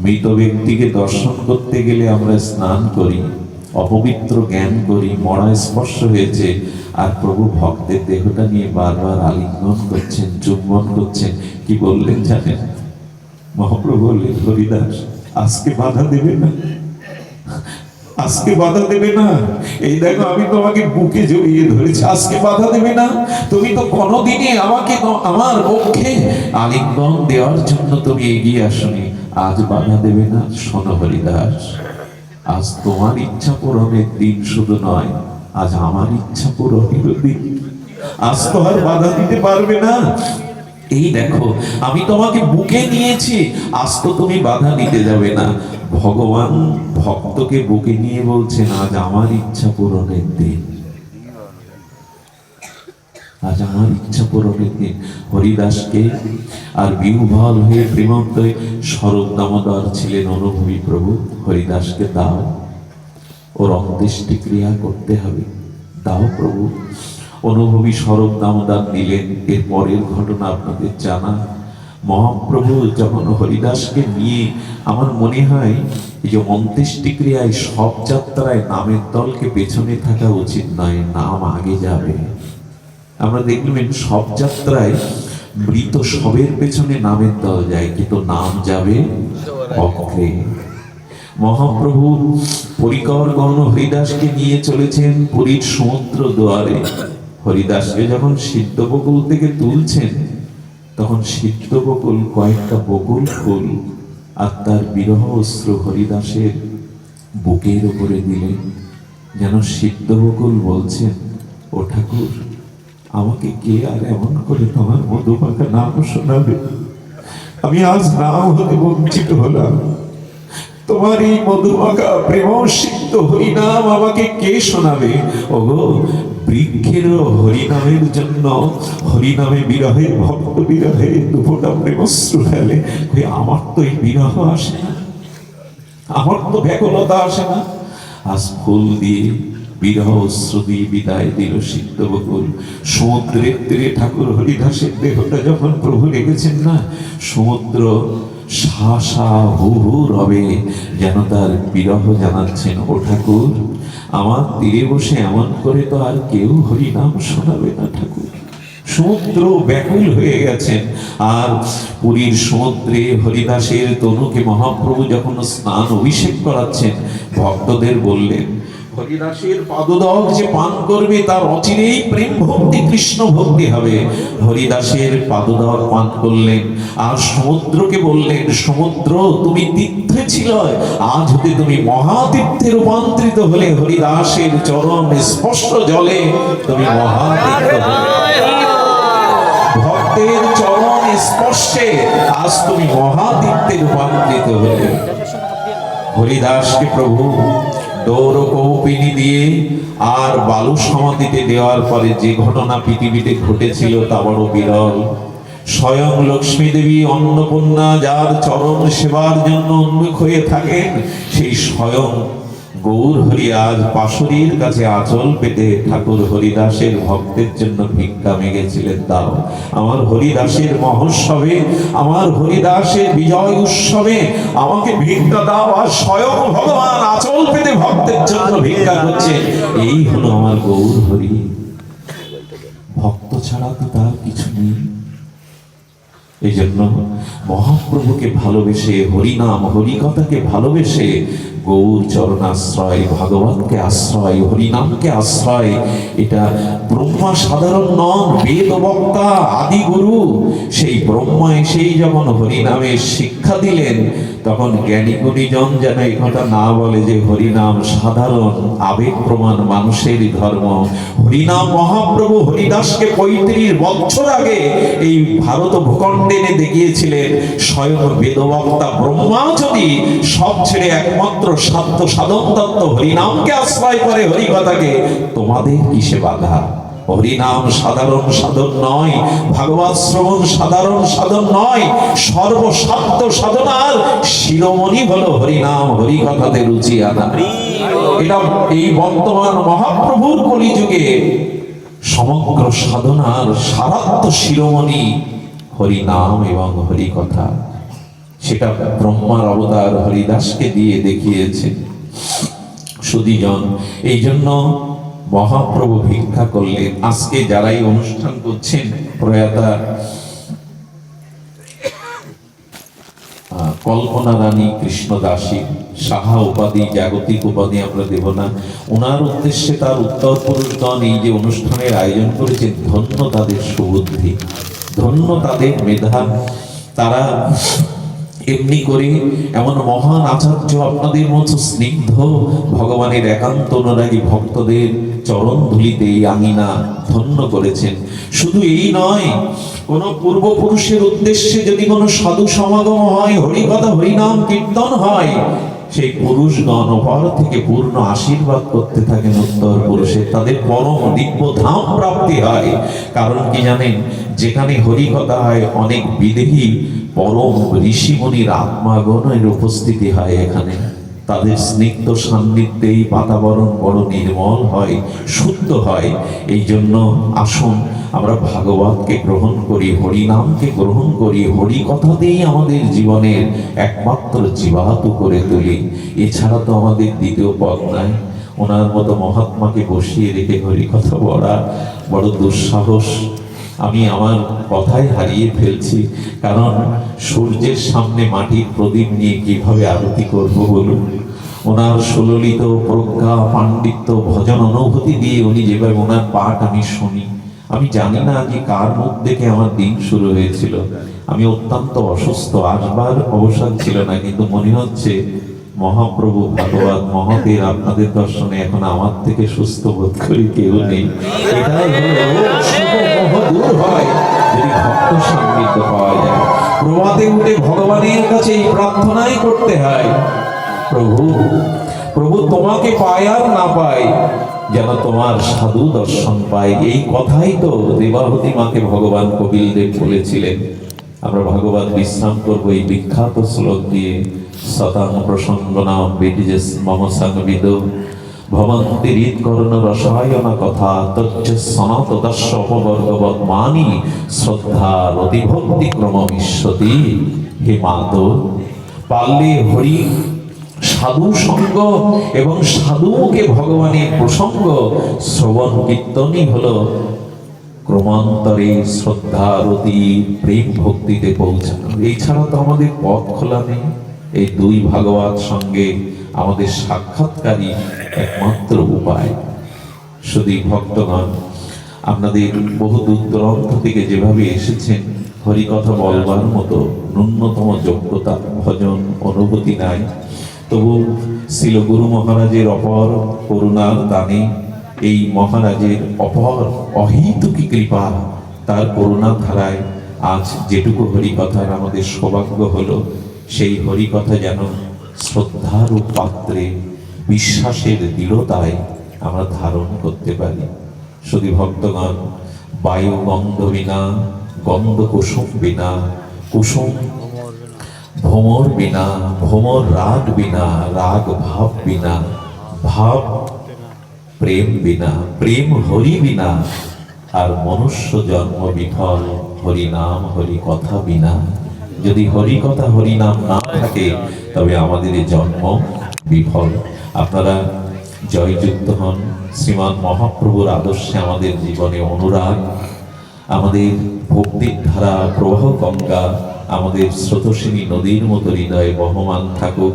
মৃত ব্যক্তিকে দর্শন করতে গেলে আমরা স্নান করি, অপবিত্র জ্ঞান করি, মরা স্পর্শ হয়েছে, আর প্রভু ভক্তের দেহটা নিয়ে বারবার আলিঙ্গন করছেন, চুম্বন করছেন। কি বললেন জানেন? মহাপ্রভু বললেন, হরিদাস আজকে বাধা দেবে না, আজকে বাধা দেবে না। এই দেখো, আমি তোমাকে বুকে জড়িয়ে ধরেছি, আজকে বাধা দেবে না। তুমি তো কোনোদিনই আমাকে আমার পক্ষে আলিঙ্গন দেওয়ার জন্য তুমি এগিয়ে আসনি, আজ বাধা দেবে না। শোনো হরিদাস, আজ তোমার ইচ্ছা পূরণের দিন শুধু নয়, আজ আমার ইচ্ছা পূরণের দিন। আজ তো আর বাধা দিতে পারবে না। এই দেখো, আমি তোমাকে বুকে নিয়েছি, আজ তো তুমি বাধা নিতে যাবে না। ভগবান ভক্তকে বুকে নিয়ে বলছেন, আজ আমার ইচ্ছা পূরণের দিন, আজ আমার ইচ্ছা পূরণের দিন। হরিদাসকে আর বিহ্বল হয়ে প্রেমন্ত স্বরূপ দামোদর ছিলেন অনুভবী প্রভু। হরিদাসকে দাও, ওর অন্ত্যেষ্টি ক্রিয়া করতে হবে, দাও প্রভু। অনুভবী স্বরূপ দামোদর নিলেন। এর পরের ঘটনা আপনাদের জানা। মহাপ্রভু যখন হরিদাসকে নিয়ে, আমার মনে হয় এই যে অন্ত্যেষ্টি ক্রিয়ায় সব যাত্রায় নামের দলকে পেছনে থাকা উচিত নয়, নাম আগে যাবে। আমরা দেখবেন সব যাত্রায় মৃত সবের পেছনে নামের দল যায়, কিন্তু নাম যাবে অগ্রে। মহাপ্রভু পরিকর গণ হরিদাসকে নিয়ে চলেছেন পুরীর সমুদ্র দুয়ারে। হরিদাসকে যখন সিদ্ধ বকুল থেকে তুলছেন, তখন সিদ্ধ বকুল কয়েকটা বকুল ফুল আর তার বিরহ অশ্রু হরিদাসের বুকের উপরে দিলেন, যেন সিদ্ধ বকুল বলছেন, ও ঠাকুর, আমাকে কে আর এমন করে তোমার মধুমাখা নাম শোনাবে? আমি আজ নাম হতে বঞ্চিত হলাম। তোমার এই মধুমাখা প্রেম সিক্ত হরিনাম আমাকে কে শোনাবে? ওগো, বৃক্ষেরও হরিনামের জন্য, হরিনামে বিরহে, ভক্ত বিরহে দুফোঁটা প্রেমশ্রু ফেলে। আমার তো এই বিরহ আসে না, আমার তো ব্যাকুলতা আসে না। আজ ফুল দিয়ে বিরহ অশ্রু দিয়ে বিদায় দিল সিদ্ধ বকুল। সমুদ্রের তীরে ঠাকুর হরিদাসের দেহটা যখন প্রভু রেখেছেন না, সমুদ্র সা সা হু হু রবে, যেন তার বিরহ জানাচ্ছেন, ও ঠাকুর, আমার তীরে বসে এমন করে তো আর কেউ হরিনাম শোনাবে না ঠাকুর। সমুদ্র ব্যাকুল হয়ে গেছেন। আর পুরীর সমুদ্রে হরিদাসের তনুকে মহাপ্রভু যখন স্নান অভিষেক করাচ্ছেন, ভক্তদের বললেন, হরিদাসের পাদদল যে পান করবে তার অচিরেই প্রেম ভক্তি কৃষ্ণ ভক্তি হবে। হরিদাসের পাদদল পান করলেন আর সমুদ্রকে বললেন, সমুদ্র তুমি তীর্থে ছিল, আজ হতে তুমি মহাতীর্থে রূপান্তরিত হলে, হরিদাসের চরণ স্পর্শ জলে তুমি মহাতীর্থ হলে। ভক্তের চরণ স্পর্শে আজ তুমি মহাতীর্থে রূপান্তরিত হলে। হরিদাসকে প্রভু দৌড় কৌপিনী দিয়ে আর বালু সমাধিতে দেওয়ার পরে যে ঘটনা পৃথিবীতে ঘটেছিল তা বড় বিরল। স্বয়ং লক্ষ্মী দেবী অন্নপূর্ণা যার চরণ সেবার জন্য উন্মুখ হয়ে থাকেন, সেই স্বয়ং গৌর হরি আজ পাশরীর কাছে আঁচল পেতে ঠাকুর হরিদাসের ভক্তের জন্য ভিক্ষা মেগেছিলেন, দাও আমার হরিদাসের মহোৎসবে, আমার হরিদাসের বিজয় উৎসবে আমাকে ভিক্ষা দাও। আর স্বয়ং ভগবান আঁচল পেতে ভক্তের জন্য ভিক্ষা করছে। এই হলো আমার গৌর হরি। ভক্ত ছাড়া তো তার কিছু নেই। এই জন্য মহাপ্রভুকে ভালোবেসে, হরিনাম হরিকথাকে ভালোবেসে, গৌর চরণাশ্রয়, ভাগবতকে আশ্রয়, হরিনামকে আশ্রয়। এটা ব্রহ্মা সাধারণ নন, বেদ বক্তা আদি গুরু। সেই ব্রহ্মা এসেই যখন হরিনামের শিক্ষা দিলেন, তখন জ্ঞানী গুণীজন যেন এই কথা না বলে যে হরিনাম সাধারণ আবেগ প্রমাণ মানুষের ধর্ম। হরিনাম মহাপ্রভু হরিদাসকে 35 বছর আগে এই ভারত ভূখণ্ডে এনে দেখিয়েছিলেন। স্বয়ং বেদবক্তা ব্রহ্মা যদি সব ছেড়ে একমাত্র সাধ্য সাধন তত্ত্ব হরিনামকে আশ্রয় করে, হরিকথাকে, তোমাদের কিসে বাধা? হরিনাম সাধারণ সাধন নয়, ভাগবত শ্রবণ সাধারণ সাধন নয়, সর্বসাধ্য সাধনার শিরোমণি হলো হরিনাম হরিকথাতে রুচি আনা। এটা এই বর্তমান মহাপ্রভুর কলিযুগে সমগ্র সাধনার সারাত্ম শিরোমণি হরিনাম এবং হরিকথা। সেটা ব্রহ্মার অবতার হরিদাসকে দিয়ে দেখিয়েছে সুধীজন। এই জন্য মহাপ্রভু ভিক্ষা করলেন। আজকে যারাই অনুষ্ঠান করছেন, প্রয়াতা কল্পনা রানী কৃষ্ণদাসী, সাহা উপাধি, জাগতিক উপাধি আমরা দেব না, ওনার উদ্দেশ্যে তার উত্তর পুরুষগণ এই যে অনুষ্ঠানের আয়োজন করেছেন, ধন্য তাদের সুবুদ্ধি, ধন্য তাদের মেধা। তারা এমনি করে এমন মহান আচার্য, আপনাদের মতো স্নিগ্ধ ভগবানের একান্ত অনুরাগী ভক্তদের চরণ ধুলিতে এই আঙিনা ধন্য করেছেন। শুধু এই নয়, কোন পূর্বপুরুষের উদ্দেশ্যে যদি কোনো সাধু সমাগম হয়, হরিকথা হরিনাম কীর্তন হয়, সেই পুরুষগণ অপর থেকে পূর্ণ আশীর্বাদ করতে থাকেন উত্তর পুরুষে, তাদের পরম দিব্য ধাম প্রাপ্তি হয়। কারণ কি জানেন, যেখানে হরিকথা হয় অনেক বিদেহী পরম ঋষিমণির আত্মাগণের উপস্থিতি হয়। এখানে তাদের স্নিগ্ধ সান্নিধ্যেই বাতাবরণ বড় নির্মল হয়, শুদ্ধ হয়। এই জন্য আসুন আমরা ভাগবতকে গ্রহণ করি, হরিনামকে গ্রহণ করি, হরিকথাতেই আমাদের জীবনের একমাত্র জীবাতু করে তুলি। এছাড়া তো আমাদের দ্বিতীয় পথ নাই। ওনার মতো মহাত্মাকে বসিয়ে রেখে হরিকথা বলা বড় দুঃসাহস। আমি আমার কথাই হারিয়ে ফেলছি, কারণ সূর্যের সামনে মাটির প্রদীপ নিয়ে কিভাবে আরতি করব বলুন। ওনার সুললিত প্রজ্ঞা, পাণ্ডিত্য, ভজন অনুভূতি দিয়ে উনি যেভাবে ওনার পাঠ আমি শুনি, আমি জানি না যে কার মুখ দেখে আমার দিন শুরু হয়েছিল। আমি অত্যন্ত অসুস্থ, আসবার অবসাদ ছিল না, কিন্তু মনে হচ্ছে মহাপ্রভু ভাগবত মহতের আপনাদের দর্শনে এখন আমার থেকে সুস্থ বোধ করি কেউ নেই। এটাই দূর হয় যদি ভক্ত সান্নিধ্য পাওয়া যায়। প্রভাতে উঠে ভগবানের কাছে এই প্রার্থনাই করতে হয়, প্রভু প্রভু তোমাকে পায় আর না পায়, যেন তোমার সাধু দর্শন পায়। এই কথাই তো দেবাহুতি মাকে ভগবান কপিল দেব বলেছিলেন। আমরা ভাগবত বিশ্রাম করবো এই বিখ্যাত শ্লোক দিয়ে। শতাং প্রসঙ্গ নাম বিডিজেস মম সংবিদ ভবন্তি হৃৎকর্ণ রসায়ন কথা তচ্চ সনাত দর্শ অপবর্গবৎ মানি শ্রদ্ধা রতিভক্তি ক্রম বিশ্বতি। হে মাধব, পারলে হরি সাধু সঙ্গ এবং সাধুকে ভগবানের প্রসঙ্গ শ্রবণ কীর্তনই হলো ক্রমান্তরে শ্রদ্ধা রতি প্রেম ভক্তিতে পৌঁছানো। এছাড়া তো আমাদের পথ খোলা নেই। এই দুই ভাগবত সঙ্গে আমাদের সাক্ষাৎকারী একমাত্র উপায়। শুধু ভক্তগণ, আপনাদের বহু দূর দূরান্ত থেকে যেভাবে এসেছেন, হরিকথা বলবার মতো ন্যূনতম যোগ্যতা ভজন অনুভূতি নাই, তবু শিল গুরু মহারাজের অপর করুণার দানে, এই মহারাজের অপর অহেতুকী কৃপা, তার করুণা ধারায় আজ যেটুকু হরিকথার আমাদের সৌভাগ্য হলো, সেই হরিকথা যেন শ্রদ্ধার পাত্রে বিশ্বাসের দৃঢ়তায় আমরা ধারণ করতে পারি। শুধু ভক্তগণ, বায়ু গন্ধ বিনা, গন্ধ কুসুম বিনা, কুসুম ভ্রমর বিনা, ভ্রমর রাগ বিনা, রাগ ভাব বিনা, ভাব প্রেম বিনা, প্রেম হরি বিনা, আর মনুষ্য জন্ম বিফল হরি নাম হরি কথা বিনা। যদি হরি কথা হরি নাম না থাকে, তবে আমাদের এই জন্ম বিফল। আপনারা জয়যুক্ত হন। শ্রীমান মহাপ্রভুর আদর্শে আমাদের জীবনে অনুরাগ, আমাদের ভক্তির ধারা প্রবাহ গঙ্গা আমাদের স্রোতস্বিনী নদীর মতো হৃদয়ে বহমান থাকুক।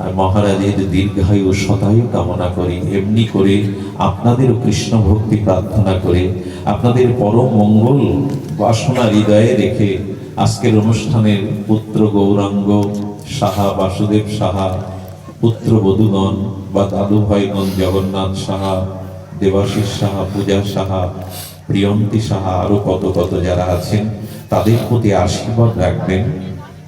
আর মহারাজের দীর্ঘায়ু শতায়ু কামনা করি। এমনি করে আপনাদেরও কৃষ্ণ ভক্তি প্রার্থনা করে, আপনাদের পরম মঙ্গল বাসনা হৃদয়ে রেখে আজকের অনুষ্ঠানের পুত্র গৌরাঙ্গ সাহা, বাসুদেব সাহা, পুত্র বধূগণ বা দাদু ভাইগণ জগন্নাথ সাহা, দেবাশিস সাহা, পূজা সাহা, প্রিয়ন্তী সাহা, আরো কত কত যারা আছেন, তাদের প্রতি আশীর্বাদ রাখবেন।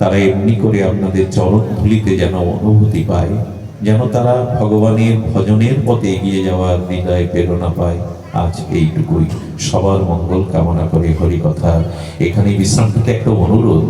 তারা এমনি করে আপনাদের চরণ ধুলিতে যেন অনুভূতি পায়, যেন তারা ভগবানের ভজনের পথে এগিয়ে যাওয়ার হৃদয়ে প্রেরণা পায়। আজ এইটুকুই। সবার মঙ্গল কামনা করে হরিকথা এখানে বিশ্রাম থেকে একটা অনুরোধ।